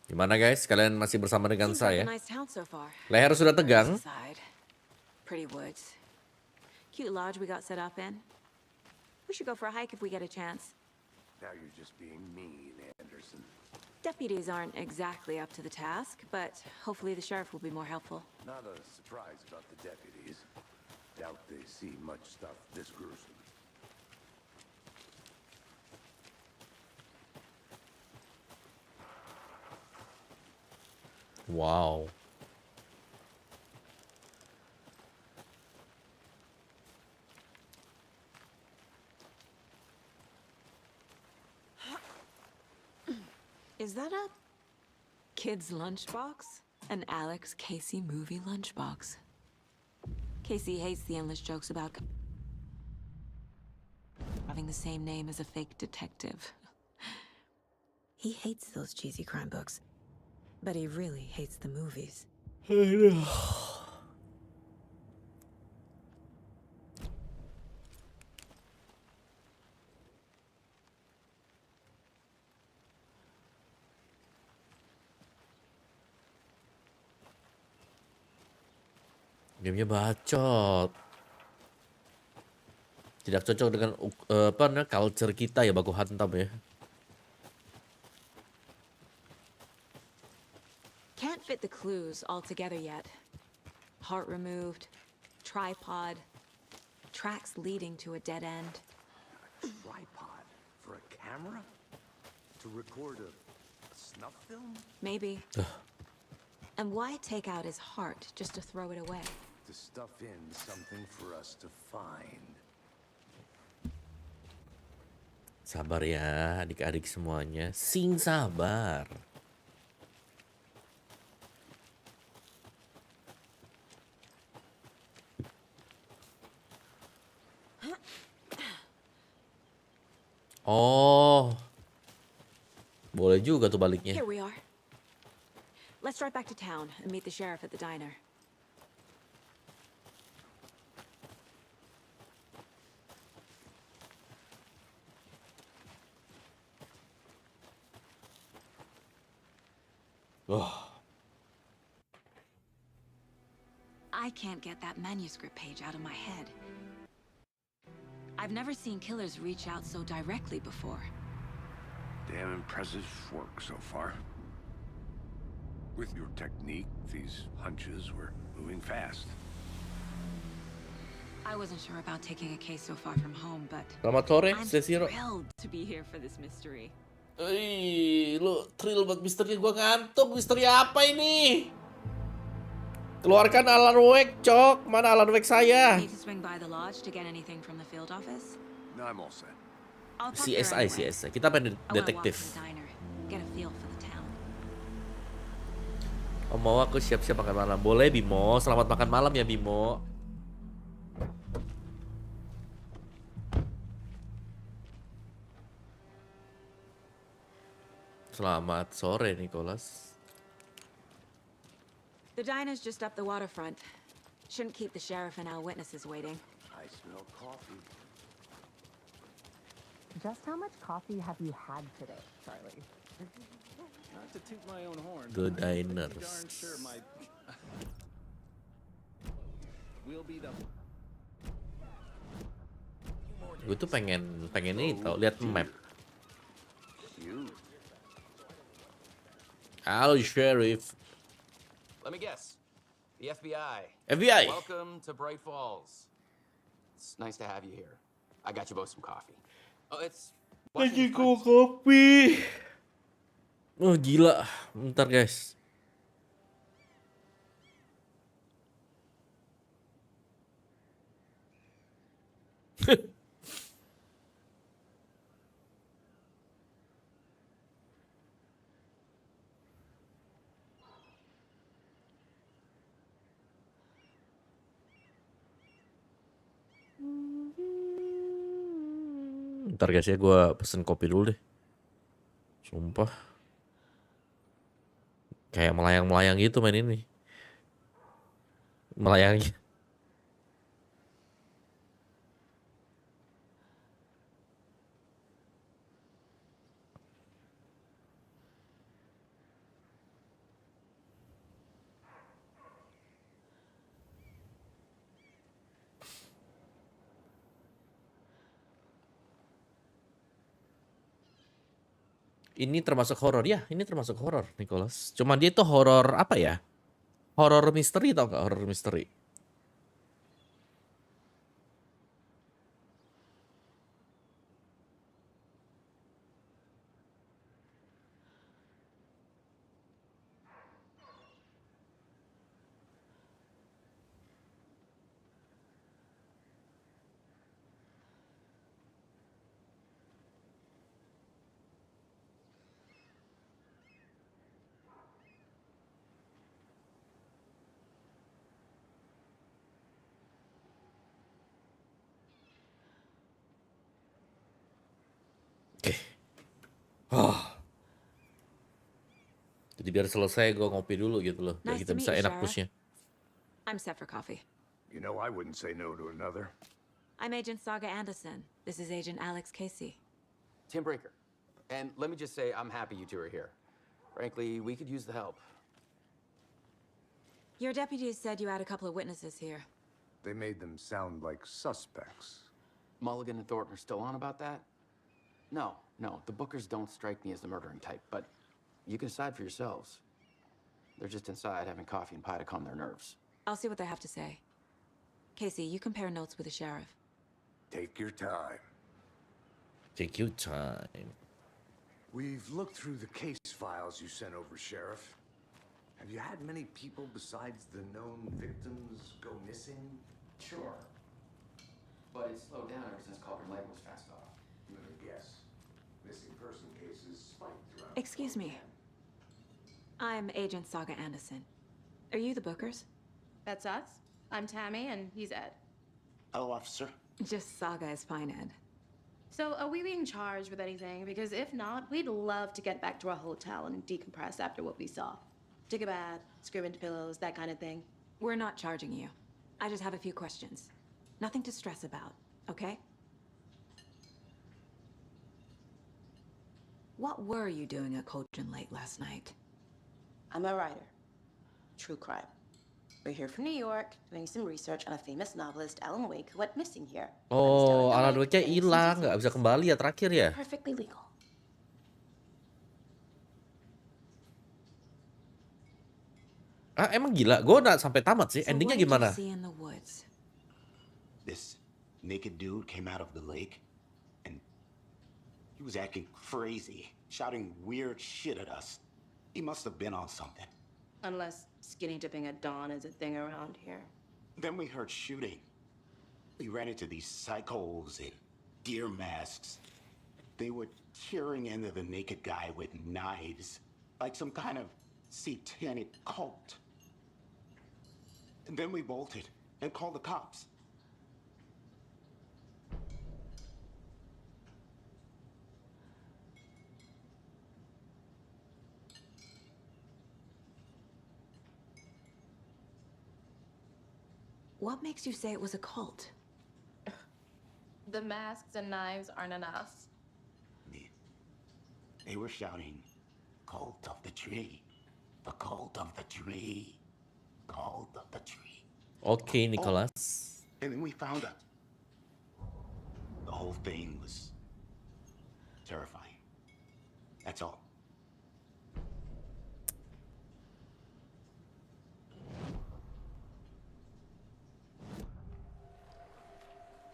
Speaker 1: Gimana guys? Kalian masih bersama dengan saya? Leher sudah tegang.
Speaker 3: Pretty woods. Cute lodge we got set up in. We should go for a hike if we get a chance.
Speaker 5: Now you're just being mean, Anderson.
Speaker 3: Deputies aren't exactly up to the task, but hopefully the sheriff will be more helpful.
Speaker 5: Not a surprise about the deputies. Doubt they see much stuff this gruesome.
Speaker 1: Wow.
Speaker 3: Is that a kid's lunchbox? An Alex Casey movie lunchbox. Casey hates the endless jokes about having the same name as a fake detective. He hates those cheesy crime books, but he really hates the movies.
Speaker 1: Gamenya bacot. Tidak cocok dengan apa namanya culture kita ya, baku hantam ya.
Speaker 3: Can't fit the clues all together yet. Heart removed, tripod, tracks leading to a dead end.
Speaker 5: A tripod for a camera? To record a snuff film?
Speaker 3: Maybe. And why take out his heart just to throw it away?
Speaker 5: To stuff in something for us to find.
Speaker 1: Sabar ya adik-adik semuanya. Sing sabar. Oh. Boleh juga tuh baliknya.
Speaker 3: Here we are. Let's drive back to town and meet the sheriff at the diner.
Speaker 1: Oh.
Speaker 3: I can't get that manuscript page out of my head. I've never seen killers reach out so directly before.
Speaker 5: Damn impressive work so far. With your technique, these hunches were moving fast.
Speaker 3: I wasn't sure about taking a case so far from home, but
Speaker 1: Selamat sore,
Speaker 3: I'm
Speaker 1: Cesiro.
Speaker 3: thrilled to be here for this mystery.
Speaker 1: Lu thrill buat misteri, gua ngantuk. Misteri apa ini? Keluarkan Alan Wake, Cok. Mana Alan Wake saya?
Speaker 3: Need to swing by the lodge to get anything from the field office?
Speaker 5: No, I'm all set.
Speaker 3: I'll park there
Speaker 1: CSI,
Speaker 3: anyway.
Speaker 1: CSI. Kita pengen
Speaker 3: I wanna walk to
Speaker 1: detektif.
Speaker 3: the diner, get a feel for the town.
Speaker 1: Oh, mau aku siap-siap makan malam. Boleh, Bimo. Selamat makan malam ya, Bimo. Selamat sore, Nicholas.
Speaker 3: The diner's just up the waterfront. Shouldn't keep the sheriff and our witnesses waiting.
Speaker 5: I smell coffee.
Speaker 10: Just how much coffee have you had today, Charlie?
Speaker 8: Not to toot my own horn.
Speaker 1: The
Speaker 8: but I'm
Speaker 1: diners.
Speaker 8: pretty darn sure my will be the
Speaker 1: Gue tuh pengen ini tau, lihat map.
Speaker 5: You.
Speaker 1: Halo, Sheriff.
Speaker 11: Let me guess. The FBI.
Speaker 1: FBI.
Speaker 11: Welcome to Bright Falls. It's nice to have you here. I got you both some coffee. Oh, it's
Speaker 1: Lagi gua kopi. Oh, gila. Bentar, guys. Ntar guys ya, gue pesen kopi dulu deh. Sumpah. Kayak melayang-melayang gitu main ini. Melayangnya. Ini termasuk horor ya, ini termasuk horor, Nicholas. Cuma dia itu horor apa ya? Horor misteri, tau nggak? Horor misteri. Jadi biar selesai gue ngopi dulu gitu loh. Biar
Speaker 3: Nice
Speaker 1: kita
Speaker 3: to
Speaker 1: bisa
Speaker 3: meet you,
Speaker 1: enak
Speaker 3: Sheriff.
Speaker 1: pushnya.
Speaker 3: I'm set for coffee.
Speaker 5: You know, I wouldn't say no to another.
Speaker 3: I'm Agent Saga Anderson. This is Agent Alex Casey.
Speaker 11: Tim Breaker. And let me just say, I'm happy you two are here. Frankly, we could use the help.
Speaker 3: Your deputies said you had a couple of witnesses here.
Speaker 5: They made them sound like suspects.
Speaker 11: Mulligan and Thornton are still on about that? No, the Bookers don't strike me as the murdering type, but you can decide for yourselves. They're just inside having coffee and pie to calm their nerves.
Speaker 3: I'll see what they have to say. Casey, you compare notes with the sheriff.
Speaker 5: Take your time.
Speaker 1: Take your time.
Speaker 5: We've looked through the case files you sent over, Sheriff. Have you had many people besides the known victims go missing?
Speaker 11: Sure. But it's slowed down ever since Cauldron Lake was fast off.
Speaker 5: Let me guess. Missing person cases spiked around.
Speaker 3: Excuse me. I'm Agent Saga Anderson. Are you the Bookers?
Speaker 12: That's us. I'm Tammy, and he's Ed.
Speaker 13: Hello, officer.
Speaker 3: Just Saga is fine, Ed.
Speaker 12: So, are we being charged with anything? Because if not, we'd love to get back to our hotel and decompress after what we saw. Take a bath, scream into pillows, that kind of thing.
Speaker 3: We're not charging you. I just have a few questions. Nothing to stress about, okay? What were you doing at Cauldron Lake last night?
Speaker 12: I'm a writer. True crime. We're here from New York, doing some research on a famous novelist, Alan Wake, who went missing here.
Speaker 1: Oh, Alan Wake-nya hilang, nggak bisa kembali ya terakhir ya?
Speaker 12: Perfectly legal.
Speaker 1: Ah, emang gila? Gue nggak sampai tamat sih. Endingnya gimana?
Speaker 13: This naked dude came out of the lake, and he was acting crazy, shouting weird shit at us. He must have been on something.
Speaker 12: Unless skinny dipping at dawn is a thing around here.
Speaker 13: Then we heard shooting. We ran into these psychos in deer masks. They were tearing into the naked guy with knives, like some kind of satanic cult. And then we bolted and called the cops.
Speaker 3: What makes you say it was a cult?
Speaker 12: The masks and knives aren't enough.
Speaker 13: They were shouting, "Cult of the tree, the cult of the tree, cult of the tree."
Speaker 1: Okay, Nicholas.
Speaker 13: And then we found out. The whole thing was terrifying. That's all.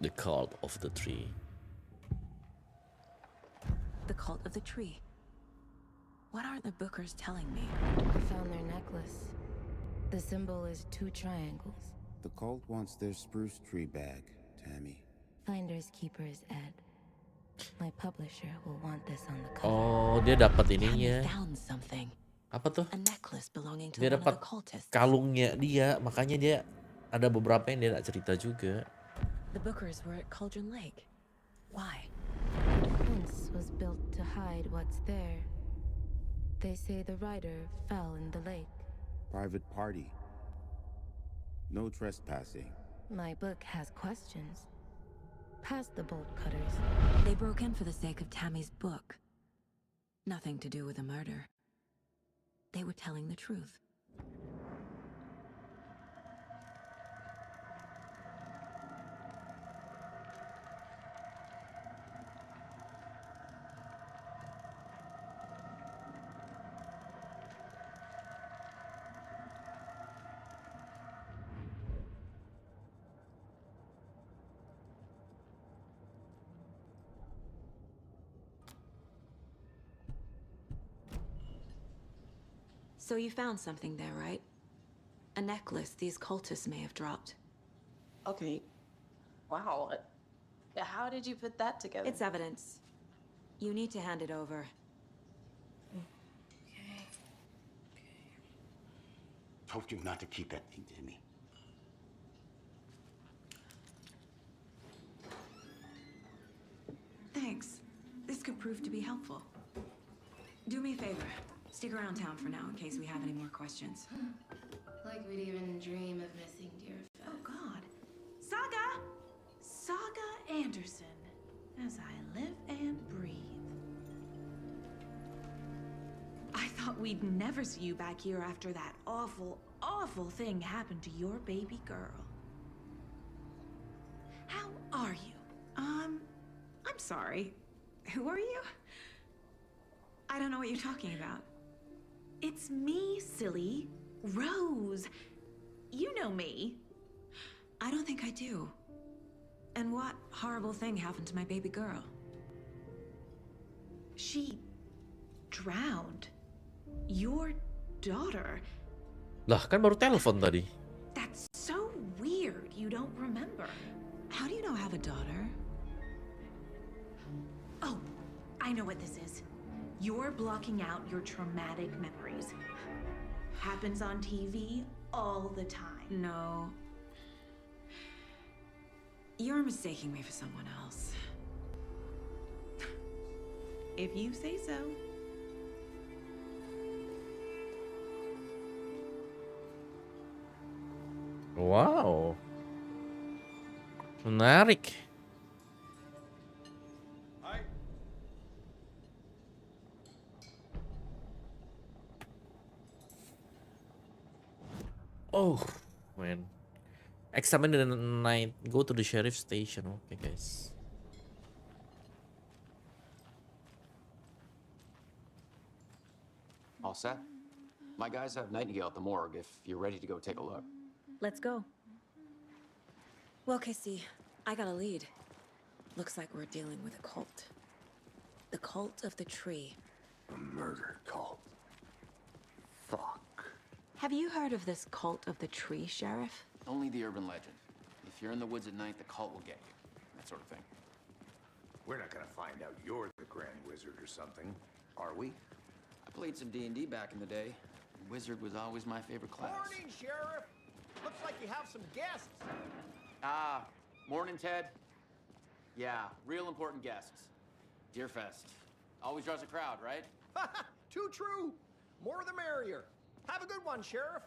Speaker 1: The cult of the tree.
Speaker 3: The cult of the tree. What aren't the Bookers telling me?
Speaker 14: I found their necklace. The symbol is 2 triangles.
Speaker 15: The cult wants their spruce tree bag, Tammy.
Speaker 14: Finders keepers, Ed. My publisher will want this on the cover.
Speaker 1: Oh, dia dapat ininya.
Speaker 3: Found something.
Speaker 1: Apa tuh?
Speaker 3: A necklace belonging to
Speaker 1: Dia
Speaker 3: one of the
Speaker 1: dapat
Speaker 3: cultists.
Speaker 1: kalungnya dia, makanya dia ada beberapa yang dia nggak cerita juga.
Speaker 3: The Bookers were at Cauldron Lake. Why?
Speaker 14: The fence was built to hide what's there. They say the writer fell in the lake.
Speaker 15: Private party. No trespassing.
Speaker 14: My book has questions. Past the bolt cutters.
Speaker 3: They broke in for the sake of Tammy's book. Nothing to do with the murder. They were telling the truth. So you found something there, right? A necklace these cultists may have dropped.
Speaker 12: Okay. Wow. How did you put that together?
Speaker 3: It's evidence. You need to hand it over.
Speaker 12: Okay.
Speaker 13: Told you not to keep that thing to me.
Speaker 3: Thanks. This could prove to be helpful. Do me a favor. Stick around town for now in case we have any more questions.
Speaker 12: Like we'd even dream of missing dear Fez.
Speaker 16: Oh, God. Saga! Saga Anderson. As I live and breathe. I thought we'd never see you back here after that awful, awful thing happened to your baby girl. How are you? I'm sorry. Who are you? I don't know what you're talking about. It's me, silly. Rose. You know me.
Speaker 3: I don't think I do. And what horrible thing happened to my baby girl?
Speaker 16: She drowned. Your daughter.
Speaker 1: Lah, kan baru telepon tadi.
Speaker 16: That's so weird you don't remember.
Speaker 3: How do you know I have a daughter?
Speaker 16: Oh, I know what this is. You're blocking out your traumatic memories. Happens on TV all the time.
Speaker 3: No. You're mistaking me for someone else.
Speaker 16: If you say so.
Speaker 1: Wow. Menarik. Oh, man. Examine the night. Go to the sheriff's station. Okay, guys.
Speaker 11: All set? My guys have Nightingale at the morgue if you're ready to go take a look.
Speaker 3: Let's go. Well, Casey, I got a lead. Looks like we're dealing with a cult. The cult of the tree.
Speaker 5: A murder cult. Fuck.
Speaker 3: Have you heard of this cult of the tree, Sheriff?
Speaker 11: Only the urban legend. If you're in the woods at night, the cult will get you. That sort of thing.
Speaker 5: We're not gonna find out you're the Grand Wizard or something, are we?
Speaker 11: I played some D&D back in the day. Wizard was always my favorite class.
Speaker 8: Morning, Sheriff. Looks like you have some guests.
Speaker 11: Ah, morning, Ted. Yeah, real important guests. Deerfest. Always draws a crowd, right?
Speaker 8: Too true. More the merrier. Have a good one, Sheriff.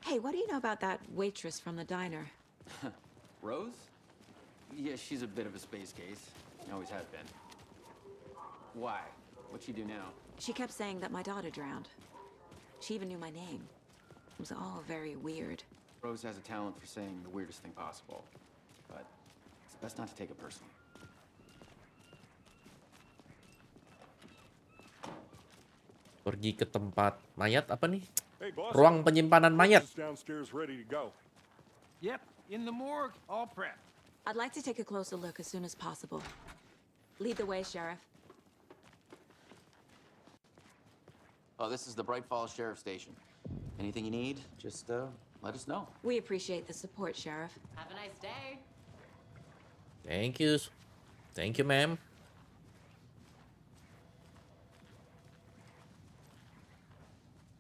Speaker 3: Hey, what do you know about that waitress from the diner?
Speaker 11: Rose? Yeah, she's a bit of a space case. Always has been. Why? What'd she do now?
Speaker 3: She kept saying that my daughter drowned. She even knew my name. It was all very weird.
Speaker 11: Rose has a talent for saying the weirdest thing possible. But it's best not to take it personally.
Speaker 1: Pergi ke tempat mayat apa nih?
Speaker 6: Hey, boss.
Speaker 1: Ruang penyimpanan mayat.
Speaker 6: Downstairs ready to go.
Speaker 8: Yep, in the morgue, all prepped.
Speaker 3: I'd like to take a closer look as soon as possible. Lead the way, Sheriff.
Speaker 11: Oh, this is the Bright Falls Sheriff Station. Anything you need, just let us know.
Speaker 3: We appreciate the support, Sheriff.
Speaker 12: Have a nice day.
Speaker 1: Thank you. Thank you, ma'am.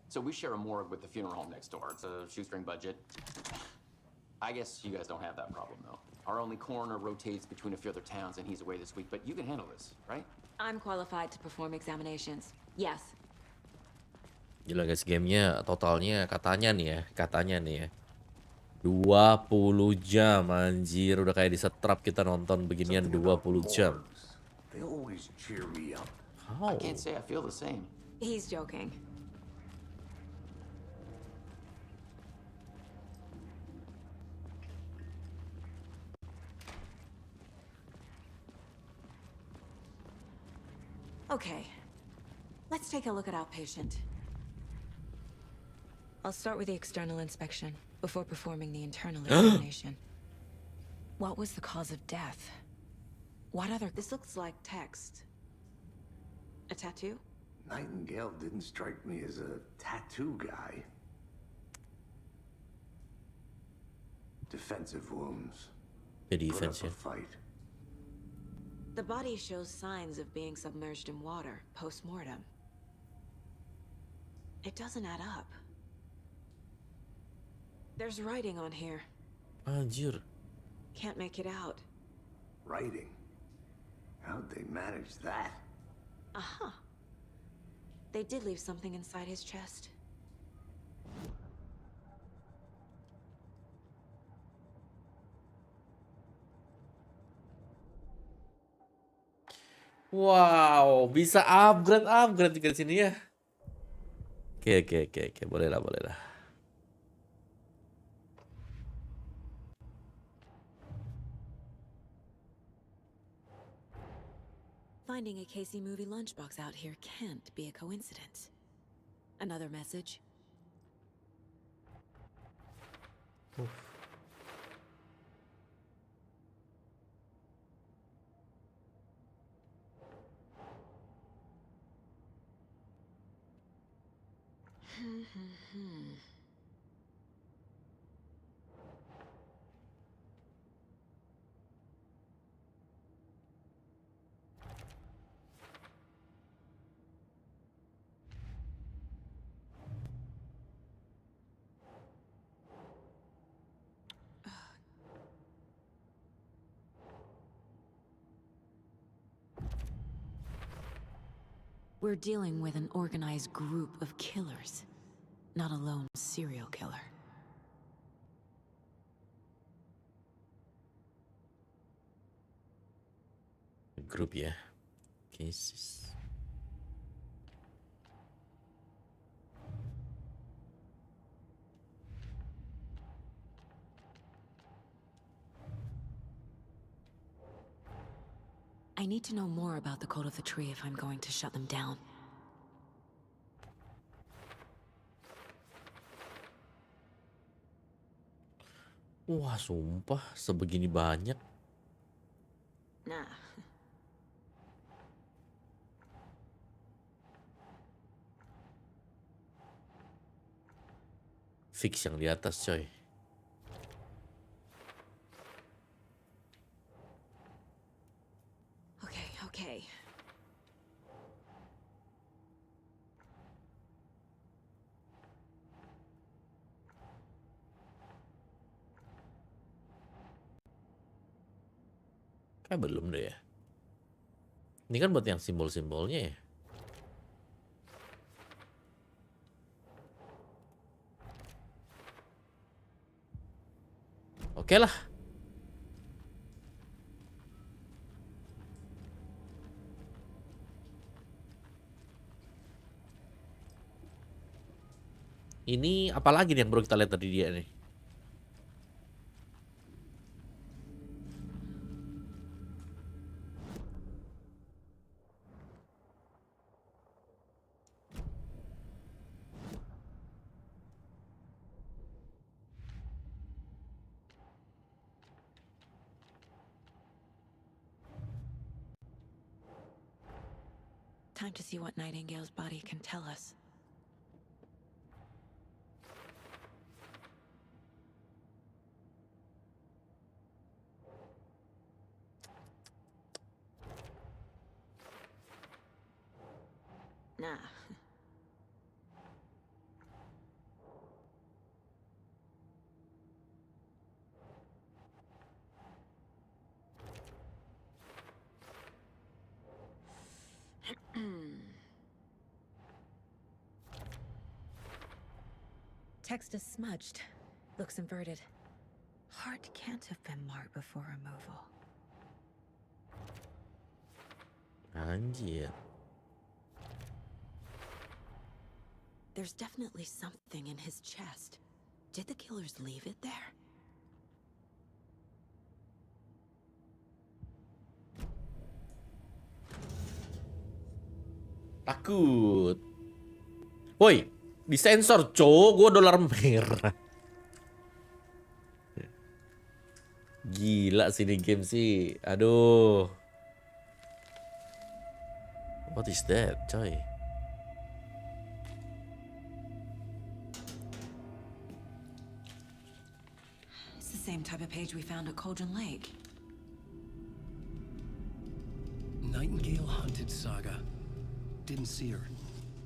Speaker 11: So we share a morgue with the funeral home next door. It's a shoestring budget. I guess you guys don't have that problem, though. Our only coroner rotates between a few other towns, and he's away this week. But you can handle this, right?
Speaker 3: I'm qualified to perform examinations. Yes.
Speaker 1: Gila guys, gamenya totalnya katanya nih ya 20 jam anjir, udah kayak disetrap kita nonton beginian 20 jam.
Speaker 5: They always cheer me up.
Speaker 11: I
Speaker 1: How?
Speaker 11: can't say I feel the same.
Speaker 3: He's joking. Okay, let's take a look at our patient. I'll start with the external inspection before performing the internal examination. What was the cause of death? What other... This looks like text. A tattoo?
Speaker 5: Nightingale didn't strike me as a tattoo guy. Defensive wounds.
Speaker 1: The
Speaker 5: Put
Speaker 1: defense,
Speaker 5: up a
Speaker 1: yeah.
Speaker 5: fight.
Speaker 3: The body shows signs of being submerged in water post-mortem. It doesn't add up. There's writing on here.
Speaker 1: Anjir.
Speaker 3: Can't make it out.
Speaker 5: Writing. How'd they manage that?
Speaker 3: Uh-huh. They did leave something inside his chest.
Speaker 1: Wow, bisa upgrade ke sini ya. Oke, boleh lah.
Speaker 3: Finding a Casey movie lunchbox out here can't be a coincidence. Another message. We're dealing with an organized group of killers, not a lone serial killer.
Speaker 1: Group ya. Cases.
Speaker 3: I need to know more about the code of the tree if I'm going to shut them down.
Speaker 1: Wah, sumpah, sebegini banyak.
Speaker 3: Nah.
Speaker 1: Fix yang di atas, coy.
Speaker 3: Okay.
Speaker 1: Kayak belum deh ya. Ini kan buat yang simbol-simbolnya ya. Oke lah. Ini apalagi nih yang baru kita lihat tadi dia nih.
Speaker 3: Time to see what Nightingale's body can tell us. Nah. Text is smudged. Looks inverted. Heart can't have been marked before removal.
Speaker 1: Anjir.
Speaker 3: There's definitely something in his chest. Did the killers leave it there?
Speaker 1: Takut. Woi, disensor, cowok. Gua dolar merah. Gila sih di game sih. Aduh. What is that, coy?
Speaker 3: It's the same type of page we found at Cauldron Lake.
Speaker 2: Nightingale hunted Saga. Didn't see her.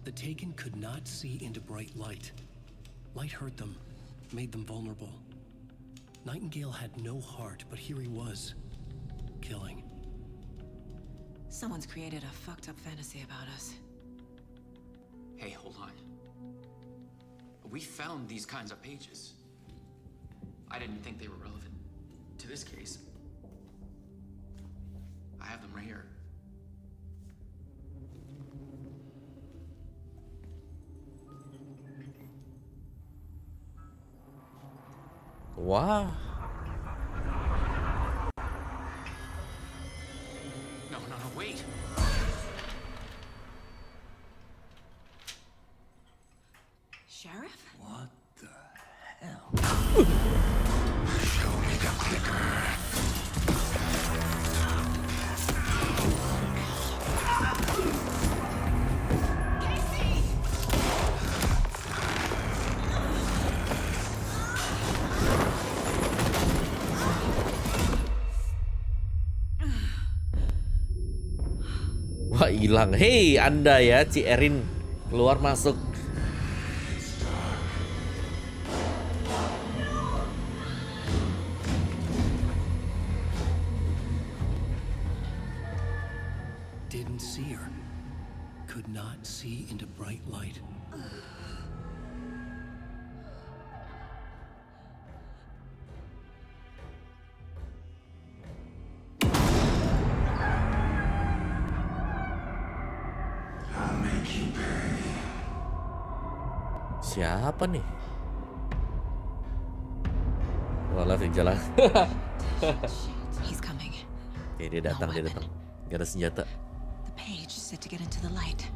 Speaker 2: The Taken could not see into bright light. Light hurt them, made them vulnerable. Nightingale had no heart, but here he was, killing.
Speaker 16: Someone's created a fucked up fantasy about us.
Speaker 11: Hey, hold on. We found these kinds of pages. I didn't think they were relevant to this case. I have them right here.
Speaker 1: Wah.
Speaker 11: No, wait.
Speaker 16: Sheriff?
Speaker 5: What the hell?
Speaker 9: Show me the clicker.
Speaker 1: Wah, hilang. Hei, Anda ya, Ci Erin. Keluar masuk.
Speaker 2: Didn't see her. Could not see into bright light.
Speaker 9: I'll make you pay.
Speaker 1: Siapa nih? Walah, jalan.
Speaker 16: He's coming.
Speaker 1: Oke, dia datang. Gak ada senjata.
Speaker 16: The page said to get into the light.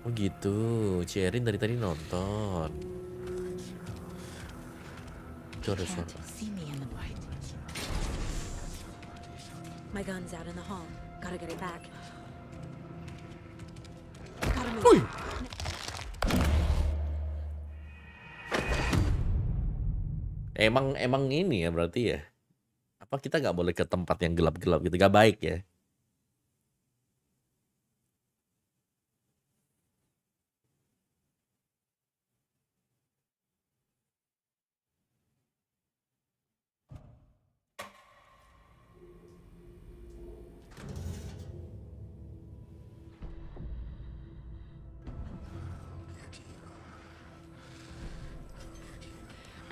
Speaker 1: Oh gitu, Ci Erin dari tadi nonton. Itu ada suara.
Speaker 3: See me in the light. My gun's out in the hall. Gotta get it back. Gotta move.
Speaker 1: Uy. Emang ini ya berarti ya. Apa kita nggak boleh ke tempat yang gelap-gelap gitu? Gak baik ya.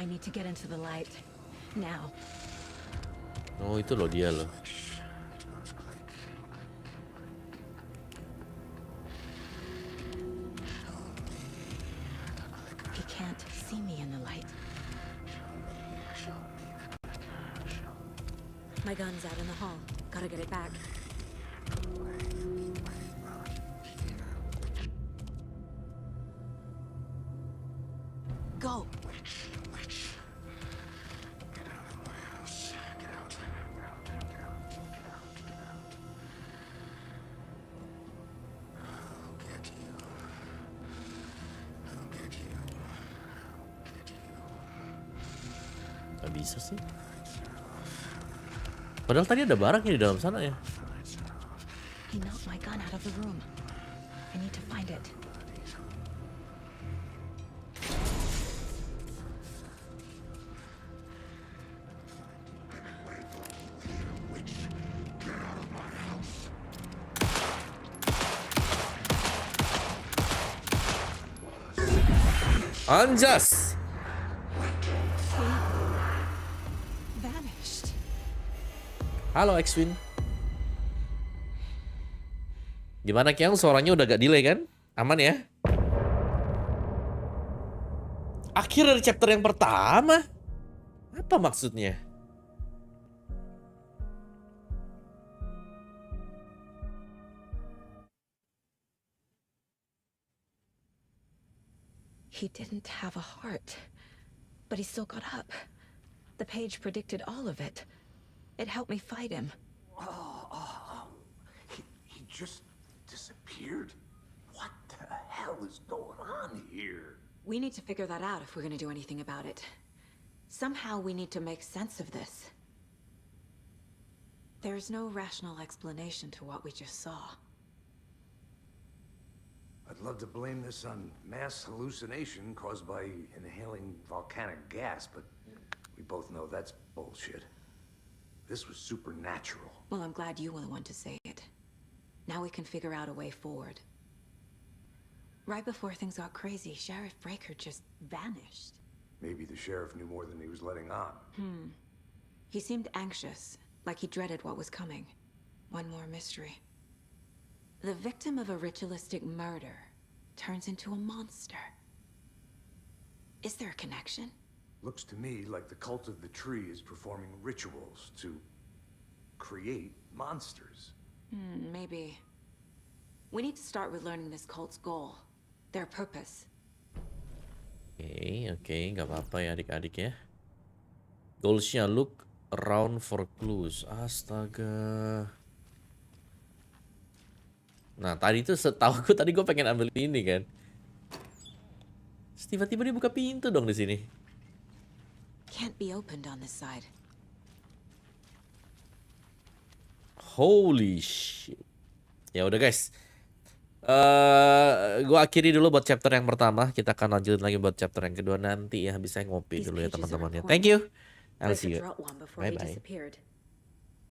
Speaker 3: I need to get into the light. Now.
Speaker 1: Oh, itu loh dia loh.
Speaker 3: He can't see me in the light. My gun's out in the hall. Gotta get it back. Go.
Speaker 1: Gak bisa sih. Padahal tadi ada barangnya di dalam sana ya.
Speaker 3: He knocked my gun out of the room. I need to find it.
Speaker 1: Anjas.
Speaker 16: Vanished.
Speaker 1: Halo X-Win. Gimana Kyang? Suaranya udah gak delay kan? Aman ya? Akhir dari chapter yang pertama? Apa maksudnya?
Speaker 3: He didn't have a heart, but he still got up. The page predicted all of it. It helped me fight him.
Speaker 5: He just disappeared? What the hell is going on here?
Speaker 3: We need to figure that out if we're gonna do anything about it. Somehow we need to make sense of this. There's no rational explanation to what we just saw.
Speaker 5: I'd I'd love to blame this on mass hallucination caused by inhaling volcanic gas, but we both know that's bullshit. This was supernatural.
Speaker 3: Well, I'm glad you were the one to say it. Now we can figure out a way forward. Right before things got crazy, Sheriff Breaker just vanished.
Speaker 5: Maybe the sheriff knew more than he was letting on.
Speaker 3: He seemed anxious, like he dreaded what was coming. One more mystery. The victim of a ritualistic murder turns into a monster. Is there a connection?
Speaker 5: Looks to me like the cult of the tree is performing rituals to create monsters.
Speaker 3: Maybe. We need to start with learning this cult's goal. Their purpose.
Speaker 1: Oke, nggak apa-apa ya adik-adik ya. Goalsnya look around for clues. Astaga. Nah tadi tuh setahuku tadi gue pengen ambil ini kan. Terus tiba-tiba dia buka pintu dong di sini.
Speaker 3: Can't be opened on this side.
Speaker 1: Holy shit. Ya udah guys. Gue akhiri dulu buat chapter yang pertama. Kita akan lanjutin lagi buat chapter yang kedua nanti ya. Bisa ngopi dulu ya teman-teman ya. Thank you. I'll see you. Bye bye.